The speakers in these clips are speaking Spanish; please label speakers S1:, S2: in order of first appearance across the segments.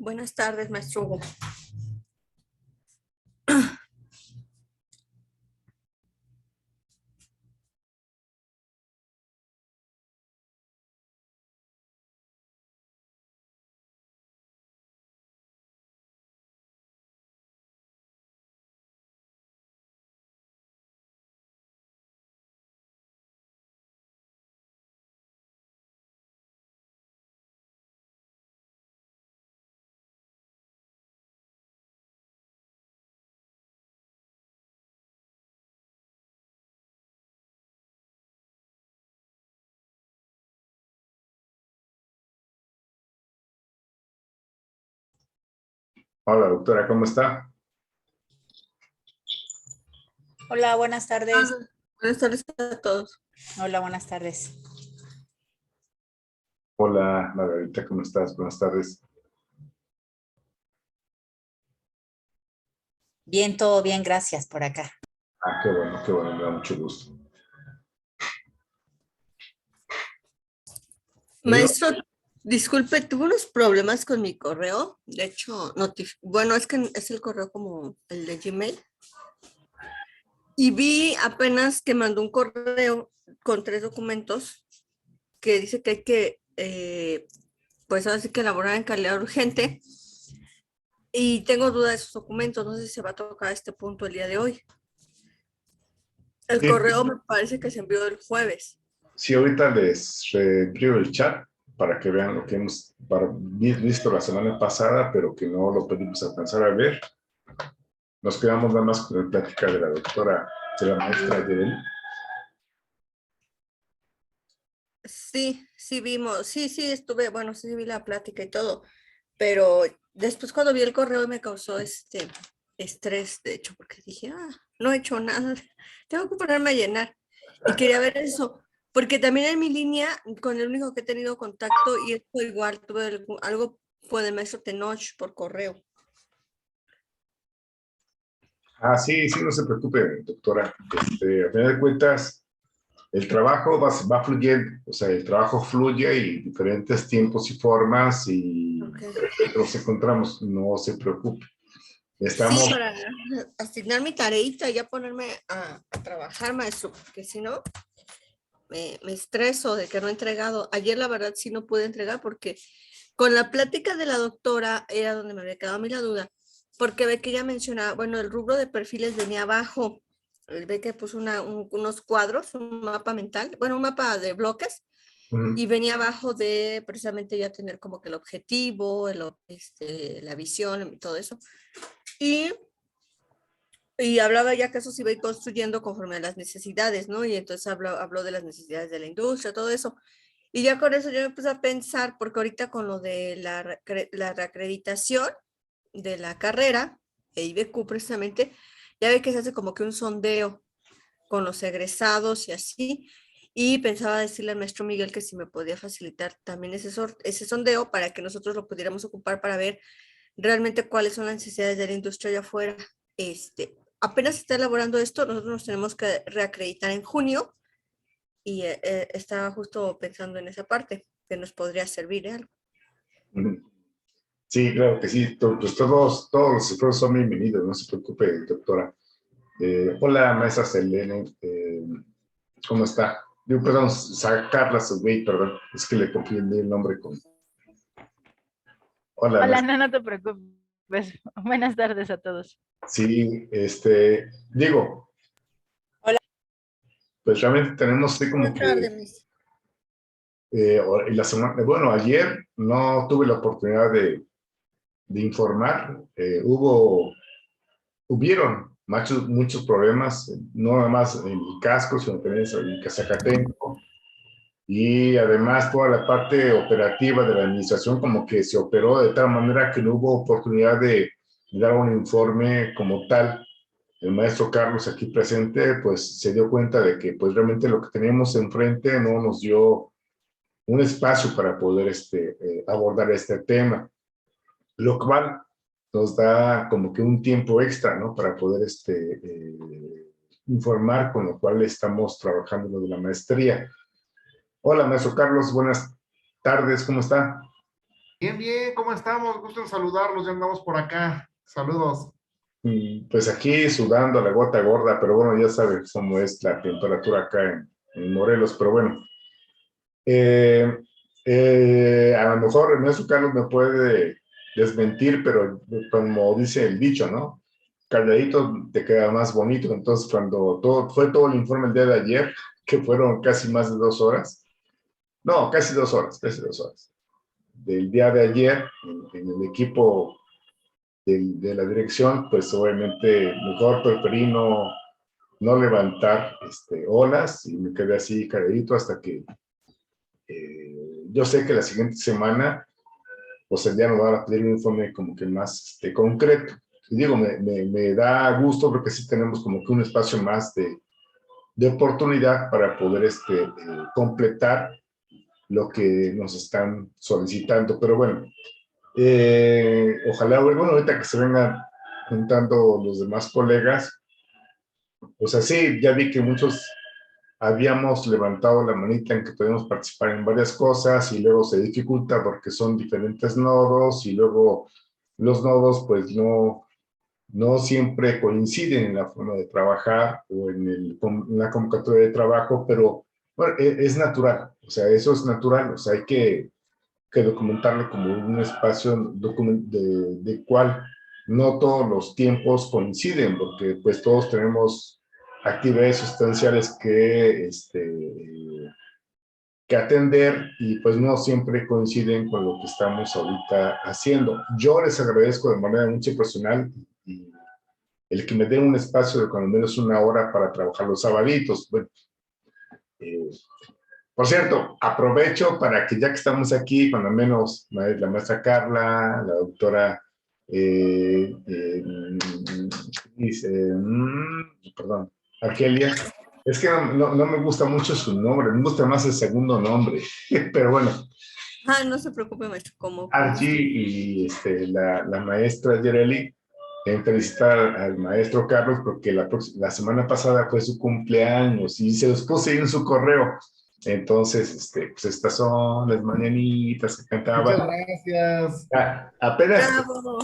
S1: Buenas tardes, maestro Hugo.
S2: Hola, doctora, ¿cómo está?
S3: Hola, buenas tardes.
S1: Buenas tardes a todos.
S3: Hola, buenas tardes.
S2: Hola, Margarita, ¿cómo estás? Buenas tardes.
S3: Bien, todo bien, gracias por acá.
S2: Qué bueno, me da mucho gusto.
S1: Maestro, disculpe, tuve unos problemas con mi correo. De hecho, bueno, es que es el correo como el de Gmail. Y vi apenas que mandó un correo con 3 documentos que dice que hay que, pues ahora sí que elaborar en calidad urgente. Y tengo duda de esos documentos, no sé si se va a tocar este punto el día de hoy. El
S2: Sí,
S1: correo me parece que se envió el jueves.
S2: sí, ahorita les reenvío el chat para que vean lo que hemos visto la semana pasada, pero que no lo pudimos alcanzar a ver. Nos quedamos nada más con la plática de la doctora, de la maestra Yedel.
S1: Sí vimos, sí estuve, bueno, sí vi la plática y todo, pero después cuando vi el correo me causó estrés, de hecho, porque dije, no he hecho nada, tengo que ponerme a llenar. Y quería ver eso, porque también en mi línea, con el único que he tenido contacto, y esto igual, tuve algo con el maestro Tenoch por correo.
S2: Sí, no se preocupe, doctora. A final de cuentas, el trabajo va fluyendo, o sea, el trabajo fluye y diferentes tiempos y formas y
S1: Okay.
S2: nos encontramos, no se preocupe.
S1: Sí, para asignar mi tareita y ya ponerme a trabajar, maestro, porque si no, me estreso de que no he entregado. Ayer la verdad sí no pude entregar porque con la plática de la doctora era donde me había quedado a mí la duda, porque ve que ella mencionaba, bueno, el rubro de perfiles venía abajo, ve que puso unos cuadros, un mapa mental, bueno, un mapa de bloques, y venía abajo de precisamente ya tener como que el objetivo, la visión y todo eso. Y hablaba ya que eso se iba a ir construyendo conforme a las necesidades, ¿no? Y entonces habló de las necesidades de la industria, todo eso. Y ya con eso yo me puse a pensar, porque ahorita con lo de la reacreditación de la carrera, de IBQ precisamente, ya ve que se hace como que un sondeo con los egresados y así. Y pensaba decirle al maestro Miguel que si me podía facilitar también ese sondeo para que nosotros lo pudiéramos ocupar para ver realmente cuáles son las necesidades de la industria allá afuera. Apenas se está elaborando esto, nosotros nos tenemos que reacreditar en junio y estaba justo pensando en esa parte, que nos podría servir algo.
S2: Sí, claro que sí. Pues todos los esfuerzos son bienvenidos, no se preocupe, doctora. Hola, maestra Selene. ¿Cómo está? Yo, perdón, Carla Subway, perdón. Es que le confundí el nombre con... Hola,
S4: Hola,
S2: maestra.
S4: no te preocupes. Buenas tardes a todos.
S2: Sí, digo,
S3: Hola.
S2: pues realmente tenemos así como
S1: Buenas
S2: que...
S1: tardes, Miss.
S2: Bueno, ayer no tuve la oportunidad de informar. Hubieron muchos problemas, no nada más en el casco, sino también en Zacatenco. Y además toda la parte operativa de la administración como que se operó de tal manera que no hubo oportunidad de dar un informe como tal. El maestro Carlos aquí presente pues se dio cuenta de que pues realmente lo que teníamos enfrente no nos dio un espacio para poder abordar este tema, lo cual nos da como que un tiempo extra, ¿no? Para poder informar, con lo cual estamos trabajando en lo de la maestría. Hola, maestro Carlos, buenas tardes, ¿cómo está?
S5: Bien, bien, ¿cómo estamos? Gusto en saludarlos, ya andamos por acá. Saludos.
S2: Pues aquí sudando la gota gorda, pero bueno, ya sabes cómo es la temperatura acá en Morelos, pero bueno. A lo mejor el maestro Carlos me puede desmentir, pero como dice el dicho, ¿no? Calladito te queda más bonito. Entonces, cuando fue todo el informe el día de ayer, que fueron casi más de 2 horas, no, casi 2 horas, del día de ayer, en el equipo de la dirección, pues obviamente mejor preferí no levantar olas y me quedé así calladito hasta que yo sé que la siguiente semana, pues ya nos van a pedir un informe como que más concreto. Y digo, me da gusto porque sí tenemos como que un espacio más de oportunidad para poder completar lo que nos están solicitando. Pero bueno, ojalá, bueno, ahorita que se vengan juntando los demás colegas, pues así, ya vi que muchos habíamos levantado la manita en que podemos participar en varias cosas y luego se dificulta porque son diferentes nodos y luego los nodos pues no siempre coinciden en la forma de trabajar o en la convocatoria de trabajo, pero bueno, es natural, o sea, eso es natural, o sea, hay que documentarlo como un espacio de cual no todos los tiempos coinciden, porque pues todos tenemos actividades sustanciales que atender y pues no siempre coinciden con lo que estamos ahorita haciendo. Yo les agradezco de manera muy personal y el que me den un espacio de cuando menos 1 hora para trabajar los sabaditos. Bueno, por cierto, aprovecho para que ya que estamos aquí, cuando menos la maestra Carla, la doctora, perdón, Argelia, es que no me gusta mucho su nombre, me gusta más el segundo nombre, pero bueno,
S1: No se preocupe, maestro, como
S2: Archie
S1: guste.
S2: y la maestra Yereli, en felicitar al maestro Carlos porque la semana pasada fue su cumpleaños y se los puse ahí en su correo. Entonces, pues estas son las mañanitas que cantaba.
S5: Muchas gracias.
S2: Apenas
S1: ¡Bravo!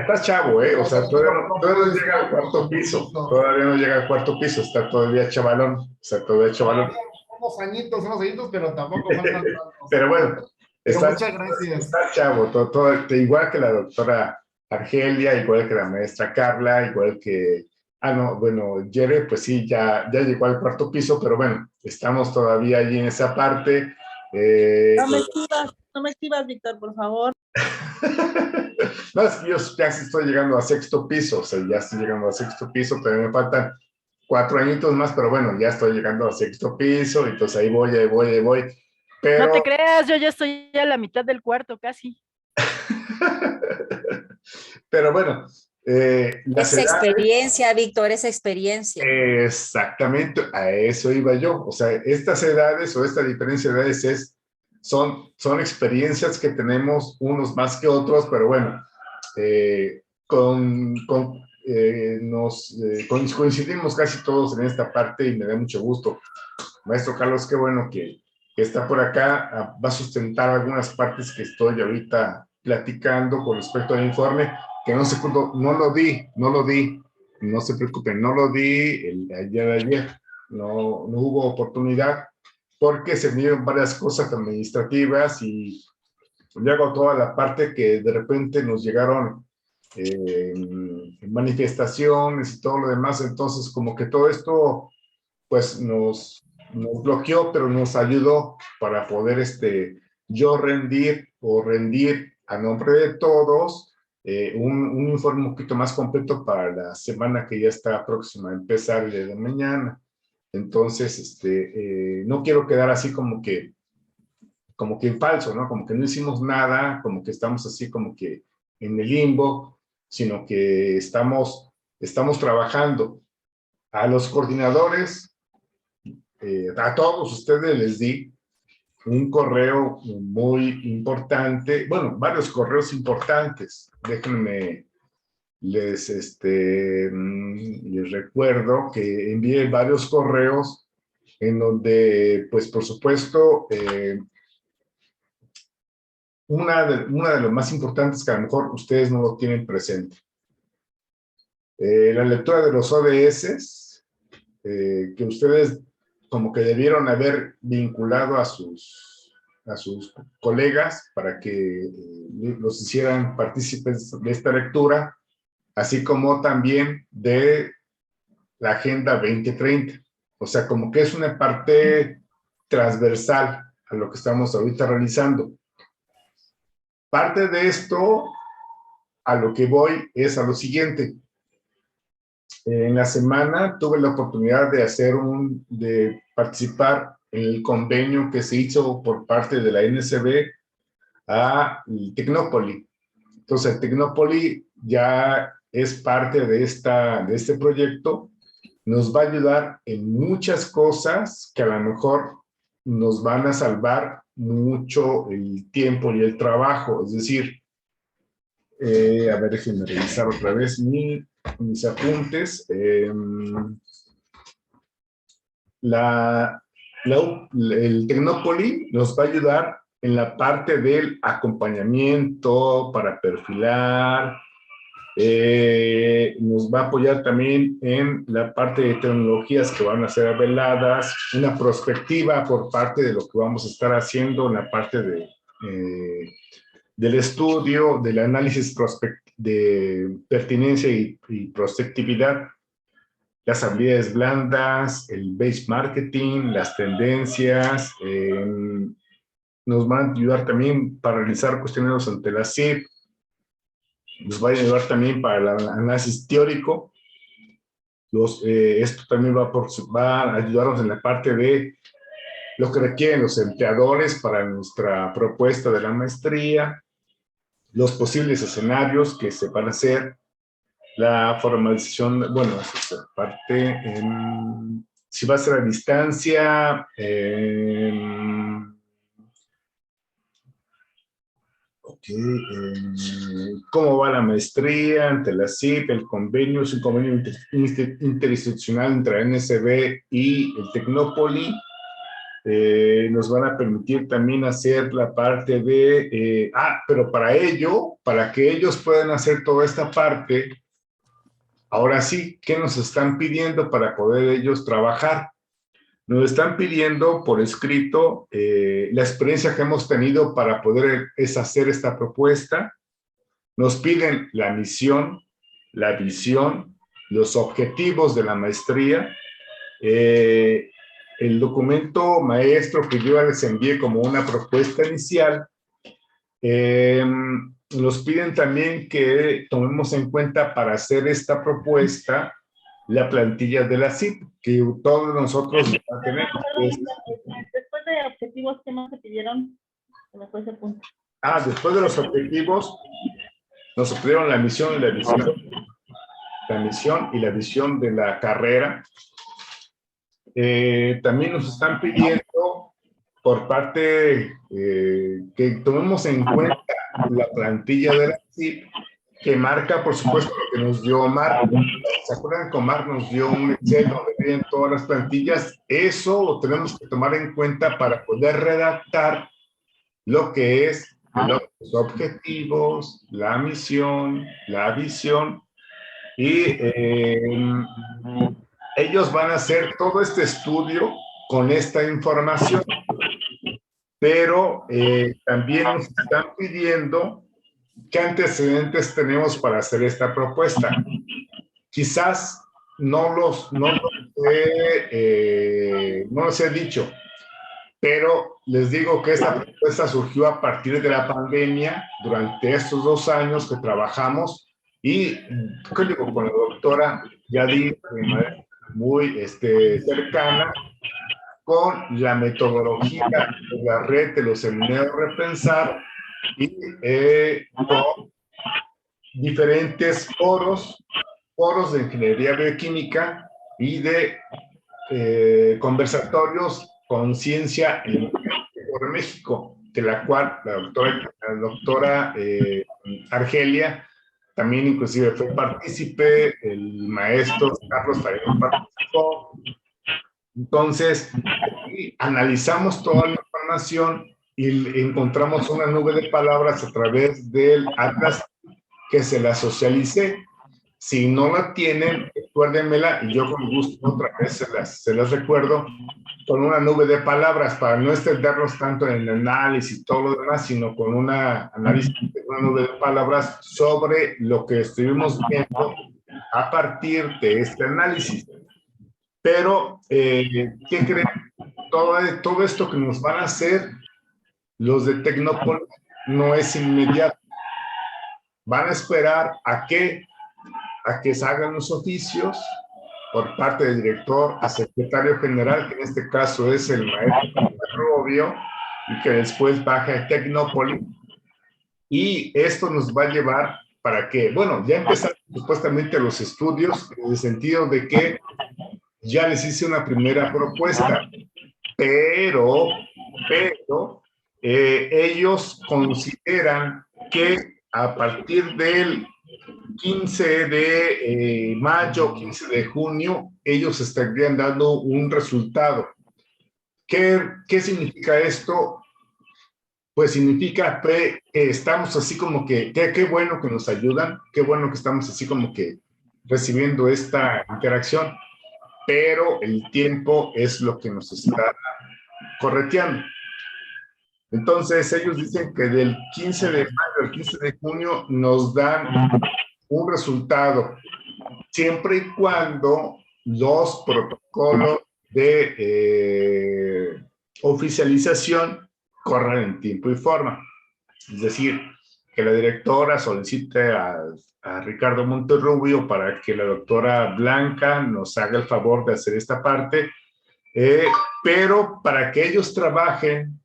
S2: estás chavo, ¿eh? O sea, todavía no llega al cuarto
S5: Con
S2: piso.
S5: permiso.
S2: Todavía no llega al cuarto piso. Está todavía chavalón. O sea, todavía chavalón.
S5: Todavía unos añitos, pero tampoco faltan tantos.
S2: Pero bueno,
S5: Pero
S2: está
S5: muchas gracias.
S2: chavo, igual que la doctora Argelia, igual que la maestra Carla, igual que, no, bueno, Jere, pues sí, ya llegó al cuarto piso, pero bueno, estamos todavía allí en esa parte.
S6: No me escribas, Víctor, por favor.
S2: No, es que yo ya sí estoy llegando a sexto piso, o sea, ya estoy llegando a sexto piso, todavía me faltan 4 añitos más, pero bueno, ya estoy llegando a sexto piso, entonces ahí voy. Pero...
S4: No te creas, yo ya estoy a la mitad del cuarto casi.
S2: Pero bueno, las
S3: Es
S2: edades,
S3: experiencia, Víctor, es experiencia.
S2: exactamente, a eso iba yo. O sea, estas edades o esta diferencia de edades son experiencias que tenemos unos más que otros, pero bueno, coincidimos casi todos en esta parte y me da mucho gusto. Maestro Carlos, qué bueno que está por acá, va a sustentar algunas partes que estoy ahorita platicando con respecto al informe, que no lo di, no se preocupen, no lo di el día de ayer, no hubo oportunidad, porque se unieron varias cosas administrativas y luego toda la parte que de repente nos llegaron manifestaciones y todo lo demás, entonces como que todo esto pues nos bloqueó, pero nos ayudó para poder yo rendir a nombre de todos un informe un poquito más completo para la semana que ya está próxima a empezar el día de mañana. Entonces, no quiero quedar así como que en falso, ¿no? Como que no hicimos nada, como que estamos así como que en el limbo, sino que estamos trabajando. A los coordinadores, a todos ustedes les di un correo muy importante, bueno, varios correos importantes. Déjenme, les recuerdo que envié varios correos en donde, pues, por supuesto, una de las más importantes que a lo mejor ustedes no lo tienen presente. La lectura de los ODS, que ustedes como que debieron haber vinculado a sus colegas para que los hicieran partícipes de esta lectura, así como también de la Agenda 2030. O sea, como que es una parte transversal a lo que estamos ahorita realizando. Parte de esto, a lo que voy, es a lo siguiente. En la semana tuve la oportunidad de participar en el convenio que se hizo por parte de la NSB a Tecnópoli. Entonces, el Tecnópoli ya es parte de este proyecto. Nos va a ayudar en muchas cosas que a lo mejor nos van a salvar mucho el tiempo y el trabajo. Es decir, a ver, déjenme revisar otra vez mis apuntes. El Tecnópoli nos va a ayudar en la parte del acompañamiento para perfilar, nos va a apoyar también en la parte de tecnologías que van a ser reveladas, una prospectiva por parte de lo que vamos a estar haciendo en la parte del estudio, del análisis de pertinencia y prospectividad, las habilidades blandas, el base marketing, las tendencias, nos van a ayudar también para realizar cuestionarios ante la CIP, nos va a ayudar también para el análisis teórico. Esto también va a ayudarnos en la parte de lo que requieren los empleadores para nuestra propuesta de la maestría, los posibles escenarios que se van a hacer, la formalización, bueno, esa parte, si va a ser a distancia, cómo va la maestría ante la CIP, el convenio, es un convenio interinstitucional entre la NSB y el Tecnópoli. Nos van a permitir también hacer la parte de, pero para que ellos puedan hacer toda esta parte, ahora sí, ¿qué nos están pidiendo para poder ellos trabajar? Nos están pidiendo por escrito la experiencia que hemos tenido para poder hacer esta propuesta. Nos piden la misión, la visión, los objetivos de la maestría. El documento maestro que yo les envié como una propuesta inicial, nos piden también que tomemos en cuenta para hacer esta propuesta la plantilla de la CIP, que todos nosotros tenemos.
S6: Después de objetivos, ¿qué más se pidieron? Después de punto.
S2: Después de los objetivos, nos pidieron la misión y la visión. La misión y la visión de la carrera. También nos están pidiendo por parte que tomemos en cuenta la plantilla de la CIP, que marca, por supuesto, lo que nos dio Omar. ¿Se acuerdan que Omar nos dio un Excel donde vienen todas las plantillas? Eso lo tenemos que tomar en cuenta para poder redactar lo que es los objetivos, la misión, la visión, y ellos van a hacer todo este estudio con esta información, pero también nos están pidiendo qué antecedentes tenemos para hacer esta propuesta. Quizás no los he dicho, pero les digo que esta propuesta surgió a partir de la pandemia, durante estos 2 años que trabajamos, y con la doctora Yadid, muy cercana, con la metodología de la red de los seminarios Repensar, y con diferentes foros de ingeniería bioquímica y de conversatorios con ciencia por México, de la cual la doctora Argelia también inclusive fue partícipe, el maestro Carlos también participó. Entonces, analizamos toda la información y encontramos una nube de palabras a través del Atlas que se la socialicé. Si no la tienen, recuérdenmela y yo con gusto otra vez se las recuerdo con una nube de palabras para no extendernos tanto en el análisis y todo lo demás, sino con una análisis de una nube de palabras sobre lo que estuvimos viendo a partir de este análisis. Pero, ¿qué creen? Todo esto que nos van a hacer los de Tecnópolis no es inmediato. Van a esperar a que se hagan los oficios por parte del director a secretario general, que en este caso es el maestro Rubio, y que después baje a Tecnópolis. Y esto nos va a llevar para que, bueno, ya empezaron supuestamente los estudios, en el sentido de que ya les hice una primera propuesta, pero ellos consideran que a partir del 15 de mayo, 15 de junio, ellos estarían dando un resultado. ¿Qué significa esto? Pues significa que estamos así como que, qué bueno que nos ayudan, qué bueno que estamos así como que recibiendo esta interacción, pero el tiempo es lo que nos está correteando. Entonces ellos dicen que del 15 de mayo al 15 de junio nos dan un resultado, siempre y cuando los protocolos de oficialización corran en tiempo y forma. Es decir, que la directora solicite a Ricardo Monterrubio para que la doctora Blanca nos haga el favor de hacer esta parte, pero para que ellos trabajen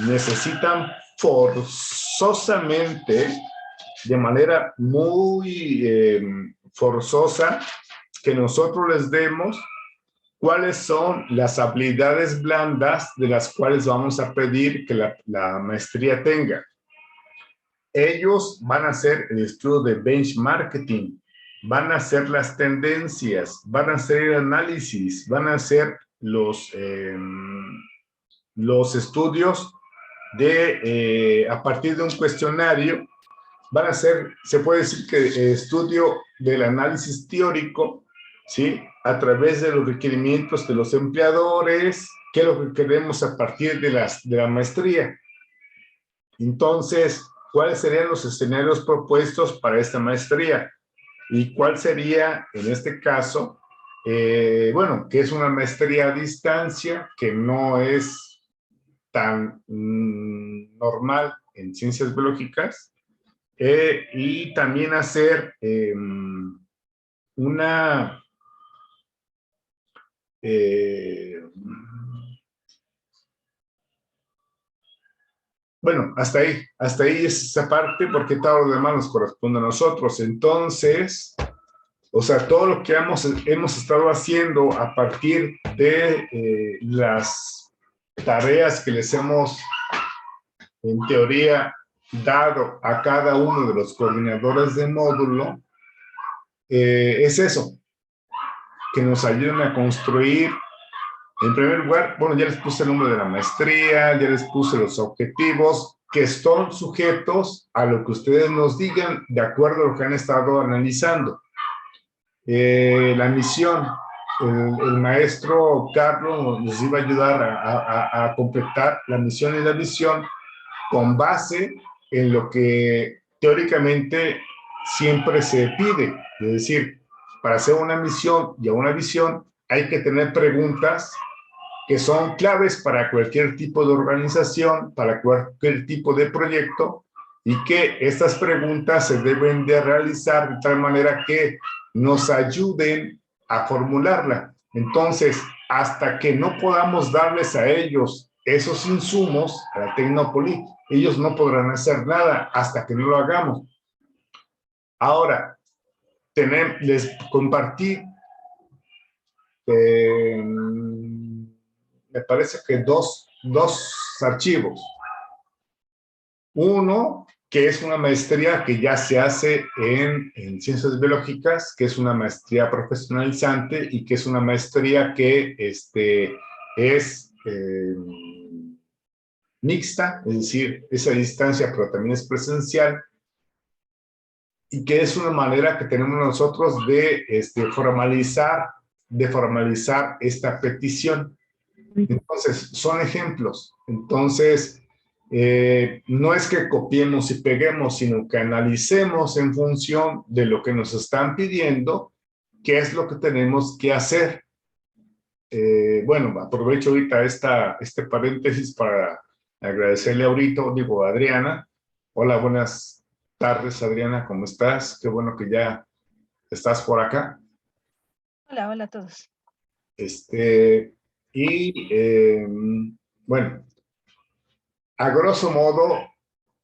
S2: necesitan forzosamente, de manera muy forzosa, que nosotros les demos cuáles son las habilidades blandas de las cuales vamos a pedir que la maestría tenga. Ellos van a hacer el estudio de benchmarking, van a hacer las tendencias, van a hacer el análisis, van a hacer los estudios a partir de un cuestionario. Van a hacer, se puede decir que estudio del análisis teórico, ¿sí? A través de los requerimientos de los empleadores, qué es lo que queremos a partir de la maestría. Entonces, ¿cuáles serían los escenarios propuestos para esta maestría? ¿Y cuál sería, en este caso, bueno, que es una maestría a distancia, que no es tan normal en ciencias biológicas, y también hacer bueno, hasta ahí es esa parte, porque todo lo demás nos corresponde a nosotros. Entonces, o sea, todo lo que hemos estado haciendo a partir de las tareas que les hemos, en teoría, dado a cada uno de los coordinadores de módulo, es eso, que nos ayuden a construir. En primer lugar, bueno, ya les puse el nombre de la maestría, ya les puse los objetivos, que son sujetos a lo que ustedes nos digan de acuerdo a lo que han estado analizando. La misión, el maestro Carlos nos iba a ayudar a completar la misión y la visión con base en lo que teóricamente siempre se pide. Es decir, para hacer una misión y una visión hay que tener preguntas que son claves para cualquier tipo de organización, para cualquier tipo de proyecto, y que estas preguntas se deben de realizar de tal manera que nos ayuden a formularla. Entonces, hasta que no podamos darles a ellos esos insumos, a la Tecnópolis, ellos no podrán hacer nada hasta que no lo hagamos. Ahora, les compartí, me parece que dos archivos. Uno, que es una maestría que ya se hace en ciencias biológicas, que es una maestría profesionalizante y que es una maestría que mixta, es decir, esa distancia, pero también es presencial, y que es una manera que tenemos nosotros de formalizar esta petición. Entonces, son ejemplos. Entonces, no es que copiemos y peguemos, sino que analicemos en función de lo que nos están pidiendo, qué es lo que tenemos que hacer. Bueno, aprovecho ahorita este paréntesis para agradecerle a Adriana. Hola, buenas tardes, Adriana, ¿cómo estás? Qué bueno que ya estás por acá.
S3: Hola, hola a todos.
S2: Bueno, a grosso modo,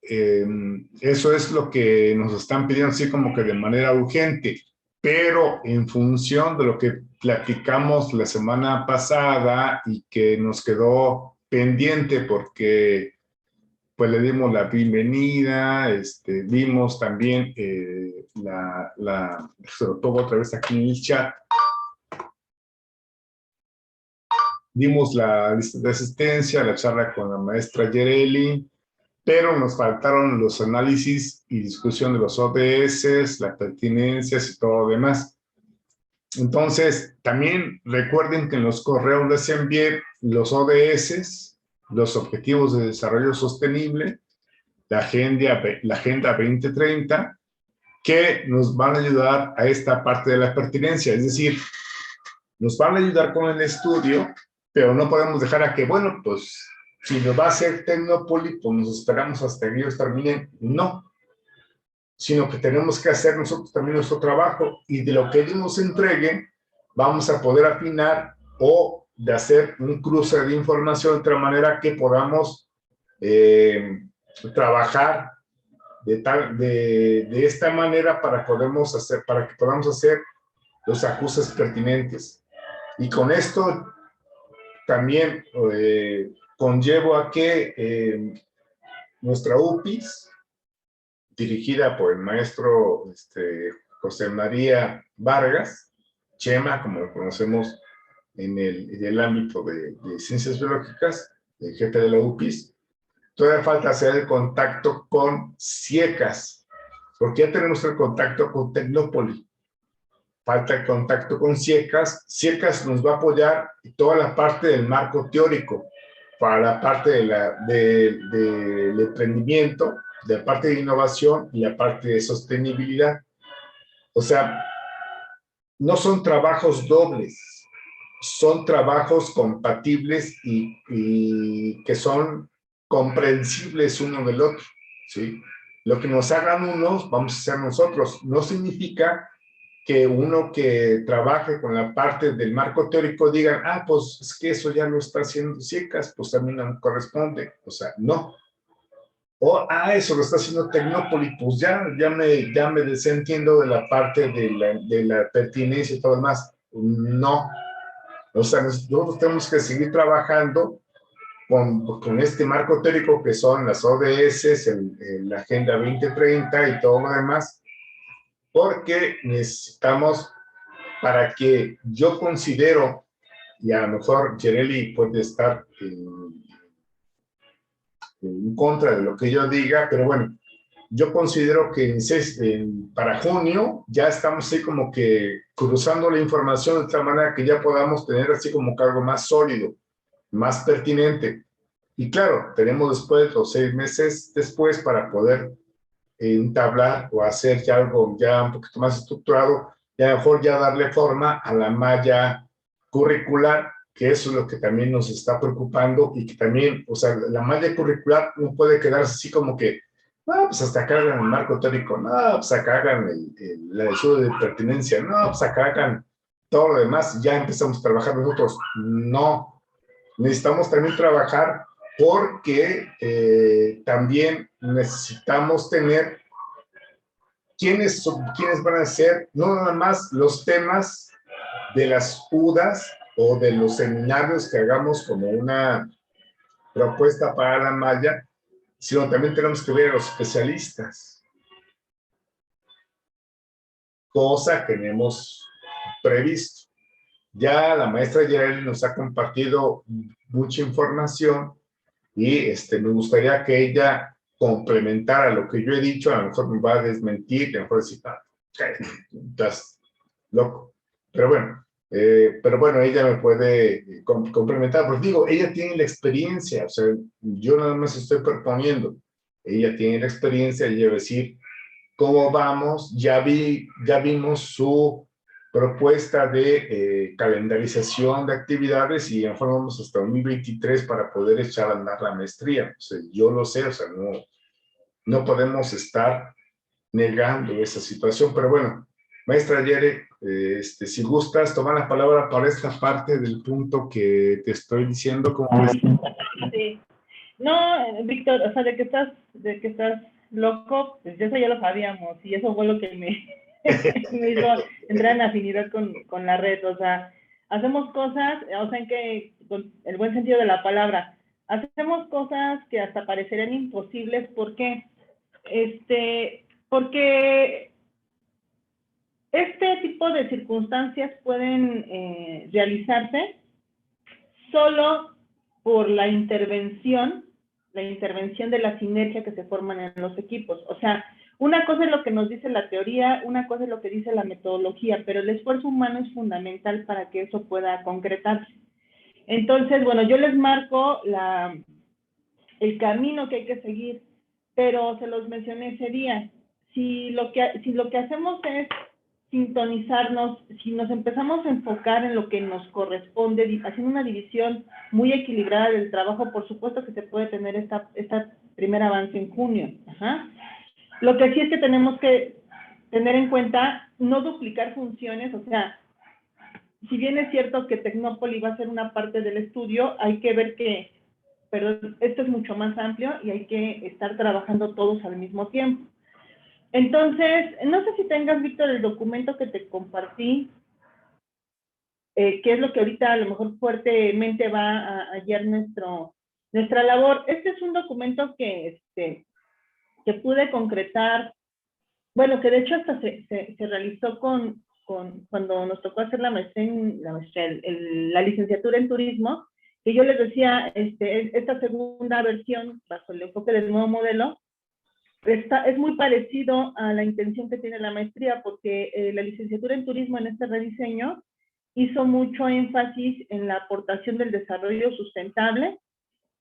S2: eso es lo que nos están pidiendo así como que de manera urgente, pero en función de lo que platicamos la semana pasada y que nos quedó pendiente porque pues le dimos la bienvenida, vimos también se lo pongo otra vez aquí en el chat, dimos la lista de asistencia, la charla con la maestra Yereli, pero nos faltaron los análisis y discusión de los ODS, las pertinencias y todo lo demás. Entonces, también recuerden que en los correos les envié los ODS, los Objetivos de Desarrollo Sostenible, la Agenda 2030, que nos van a ayudar a esta parte de la pertinencia. Es decir, nos van a ayudar con el estudio, pero no podemos dejar a que, bueno, pues si nos va a hacer Tecnópolis, pues nos esperamos hasta que ellos terminen. No, sino que tenemos que hacer nosotros también nuestro trabajo y de lo que ellos nos entreguen, vamos a poder afinar o de hacer un cruce de información de otra manera que podamos trabajar de esta manera para que podamos hacer los ajustes pertinentes. Y con esto también conllevo a que nuestra UPIS, dirigida por el maestro José María Vargas, Chema, como lo conocemos en el ámbito de ciencias biológicas, el jefe de la UPIS, todavía falta hacer el contacto con CIECAS, porque ya tenemos el contacto con Tecnópolis. Falta el contacto con CIECAS. CIECAS nos va a apoyar toda la parte del marco teórico, para la parte del emprendimiento, de la parte de innovación y la parte de sostenibilidad. O sea, no son trabajos dobles, son trabajos compatibles y que son comprensibles uno del otro, ¿sí? Lo que nos hagan unos, vamos a hacer nosotros. No significa que uno que trabaje con la parte del marco teórico diga, pues es que eso ya lo está haciendo CIECAS, pues a mí no me corresponde. O sea, no. O, eso lo está haciendo Tecnópolis, pues ya me desentiendo de la parte de la pertinencia y todo lo demás. No. O sea, nosotros tenemos que seguir trabajando con este marco teórico que son las ODS, la Agenda 2030 y todo lo demás, porque necesitamos, para que yo considero, y a lo mejor Yereli puede estar en contra de lo que yo diga, pero bueno, yo considero que para junio ya estamos así como que cruzando la información de tal manera que ya podamos tener así como que algo más sólido, más pertinente. Y claro, tenemos después los 6 meses después para poder entablar o hacer ya algo ya un poquito más estructurado y a lo mejor ya darle forma a la malla curricular, que eso es lo que también nos está preocupando y que también, o sea, la malla curricular no puede quedarse así como que, pues hasta acá hagan el marco teórico, pues acá hagan el estudio de pertinencia, pues acá hagan todo lo demás, ya empezamos a trabajar nosotros. No, necesitamos también trabajar porque también necesitamos tener quiénes van a ser, no nada más los temas de las UDAs o de los seminarios que hagamos como una propuesta para la malla, sino también tenemos que ver a los especialistas, cosa que no hemos previsto. Ya la maestra Yereli nos ha compartido mucha información y me gustaría que ella complementara lo que yo he dicho. A lo mejor me va a desmentir, a lo mejor decir, ah, estás loco. Pero bueno, ella me puede complementar, porque digo, ella tiene la experiencia, o sea, yo nada más estoy proponiendo, ella tiene la experiencia, ella va a decir cómo vamos, ya vimos su propuesta de calendarización de actividades y informamos hasta 2023 para poder echar a andar la maestría. O sea, yo lo sé, o sea, no podemos estar negando esa situación, pero bueno, maestra Yere, si gustas tomar la palabra para esta parte del punto que te estoy diciendo, ¿cómo ves?
S6: Sí. No, Víctor, o sea, de que estás loco, pues eso ya lo sabíamos, y eso fue lo que me hizo entrar en afinidad con la red. O sea, hacemos cosas, o sea, en que, con el buen sentido de la palabra, hacemos cosas que hasta parecerían imposibles. ¿Por qué? Porque este tipo de circunstancias pueden realizarse solo por la intervención de la sinergia que se forman en los equipos. O sea, una cosa es lo que nos dice la teoría, una cosa es lo que dice la metodología, pero el esfuerzo humano es fundamental para que eso pueda concretarse. Entonces, bueno, yo les marco el camino que hay que seguir, pero se los mencioné ese día. Si lo que hacemos es sintonizarnos, si nos empezamos a enfocar en lo que nos corresponde, haciendo una división muy equilibrada del trabajo, por supuesto que se puede tener esta primer avance en junio. Ajá. Lo que sí es que tenemos que tener en cuenta no duplicar funciones. O sea, si bien es cierto que Tecnópoli va a ser una parte del estudio, hay que ver que, pero esto es mucho más amplio y hay que estar trabajando todos al mismo tiempo. Entonces, no sé si tengas, Víctor, el documento que te compartí, que es lo que ahorita a lo mejor fuertemente va a guiar nuestra labor. Este es un documento que pude concretar, bueno, que de hecho hasta se realizó cuando nos tocó hacer la licenciatura en turismo, que yo les decía, esta segunda versión, bajo el enfoque del nuevo modelo, es muy parecido a la intención que tiene la maestría, porque la licenciatura en turismo en este rediseño hizo mucho énfasis en la aportación del desarrollo sustentable,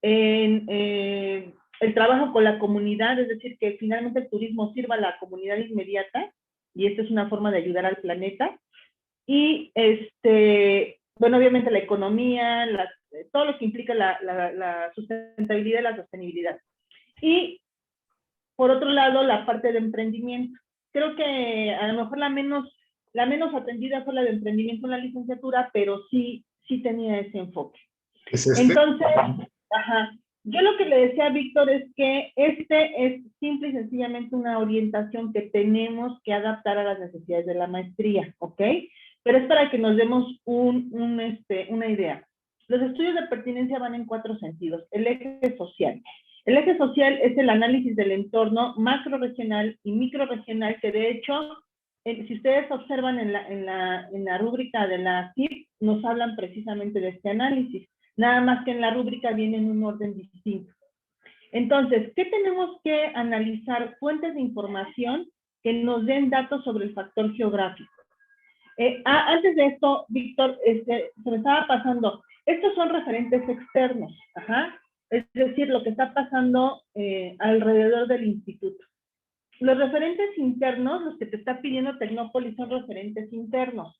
S6: en el trabajo con la comunidad, es decir, que finalmente el turismo sirva a la comunidad inmediata, y esta es una forma de ayudar al planeta. Y, bueno, obviamente la economía, todo lo que implica la sustentabilidad y la sostenibilidad. Y por otro lado, la parte de emprendimiento. Creo que a lo mejor la menos atendida fue la de emprendimiento en la licenciatura, pero sí tenía ese enfoque.
S2: ¿Es
S6: Entonces, ajá, yo lo que le decía a Víctor es que es simple y sencillamente una orientación que tenemos que adaptar a las necesidades de la maestría, ¿ok? Pero es para que nos demos una idea. Los estudios de pertinencia van en 4 sentidos. El eje social. El eje social es el análisis del entorno macro-regional y micro-regional, que de hecho, si ustedes observan en la rúbrica de la CIP, nos hablan precisamente de este análisis, nada más que en la rúbrica viene en un orden distinto. Entonces, ¿qué tenemos que analizar? Fuentes de información que nos den datos sobre el factor geográfico. Antes de esto, Víctor, se me estaba pasando, estos son referentes externos, ajá. Es decir, lo que está pasando alrededor del instituto. Los referentes internos, los que te está pidiendo Tecnópolis, son referentes internos.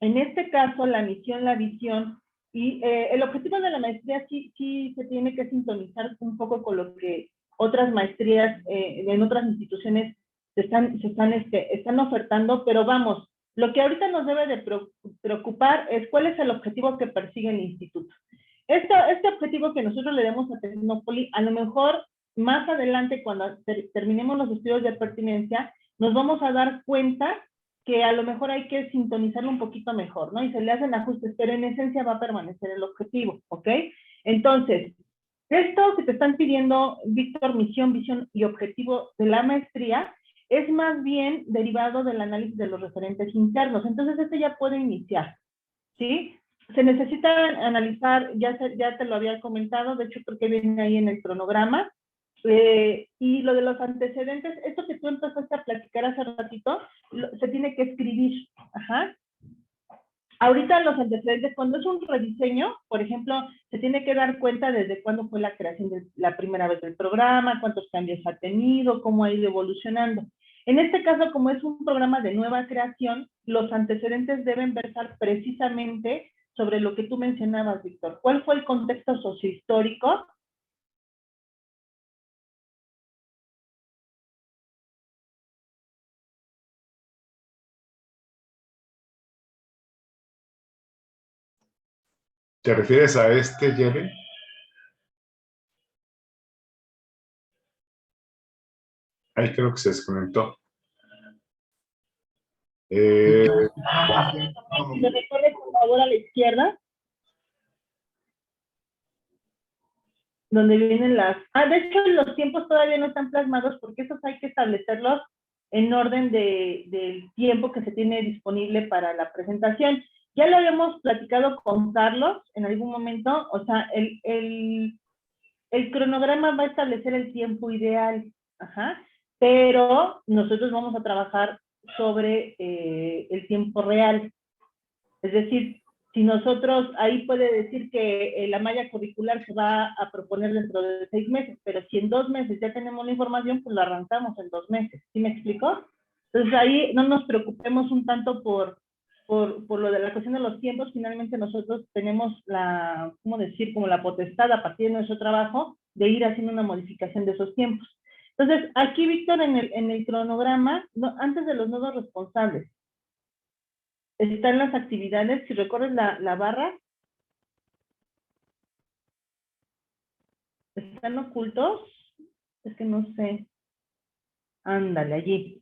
S6: En este caso, la misión, la visión y el objetivo de la maestría sí se tiene que sintonizar un poco con lo que otras maestrías en otras instituciones están ofertando, pero vamos, lo que ahorita nos debe de preocupar es cuál es el objetivo que persigue el instituto. Este objetivo que nosotros le demos a Tecnópolis, a lo mejor más adelante, cuando terminemos los estudios de pertinencia, nos vamos a dar cuenta que a lo mejor hay que sintonizarlo un poquito mejor, ¿no? Y se le hacen ajustes, pero en esencia va a permanecer el objetivo, ¿ok? Entonces, esto que te están pidiendo, Víctor, misión, visión y objetivo de la maestría, es más bien derivado del análisis de los referentes internos. Entonces, este ya puede iniciar, ¿sí? Se necesita analizar, ya te lo había comentado, de hecho creo que viene ahí en el cronograma, y lo de los antecedentes, esto que tú empezaste a platicar hace ratito, se tiene que escribir. Ajá. Ahorita los antecedentes, cuando es un rediseño, por ejemplo, se tiene que dar cuenta desde cuándo fue la creación de la primera vez del programa, cuántos cambios ha tenido, cómo ha ido evolucionando. En este caso, como es un programa de nueva creación, los antecedentes deben versar precisamente sobre lo que tú mencionabas, Víctor. ¿Cuál fue el contexto sociohistórico?
S2: ¿Te refieres a este, Jerry? Ahí creo que se desconectó.
S6: ¿Me recuerdas, por favor, a la izquierda? Donde vienen las... de hecho, los tiempos todavía no están plasmados porque esos hay que establecerlos en orden del tiempo que se tiene disponible para la presentación. Ya lo habíamos platicado con Carlos en algún momento, o sea, el cronograma va a establecer el tiempo ideal, ajá, pero nosotros vamos a trabajar sobre el tiempo real. Es decir, si nosotros, ahí puede decir que la malla curricular se va a proponer dentro de 6 meses, pero si en 2 meses ya tenemos la información, pues lo arrancamos en 2 meses. ¿Sí me explico? Entonces ahí no nos preocupemos un tanto por lo de la cuestión de los tiempos. Finalmente nosotros tenemos la, ¿cómo decir? Como la potestad a partir de nuestro trabajo de ir haciendo una modificación de esos tiempos. Entonces, aquí, Víctor, en el cronograma, antes de los nodos responsables, están las actividades. Si recorres la barra, ¿están ocultos? Es que no sé. Ándale, allí.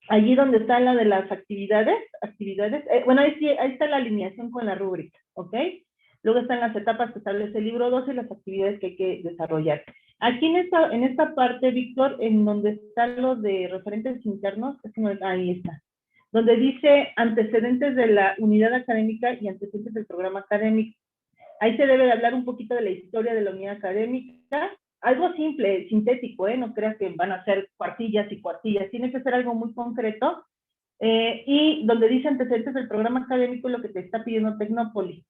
S6: Allí donde está la de las actividades. Bueno, ahí está la alineación con la rúbrica, ¿ok? Luego están las etapas que establece el libro 12 y las actividades que hay que desarrollar. Aquí en esta parte, Víctor, en donde están los de referentes internos, ahí está. Donde dice antecedentes de la unidad académica y antecedentes del programa académico. Ahí se debe de hablar un poquito de la historia de la unidad académica, algo simple, sintético, no creas que van a ser cuartillas y cuartillas, tiene que ser algo muy concreto, y donde dice antecedentes del programa académico, lo que te está pidiendo Tecnópolis.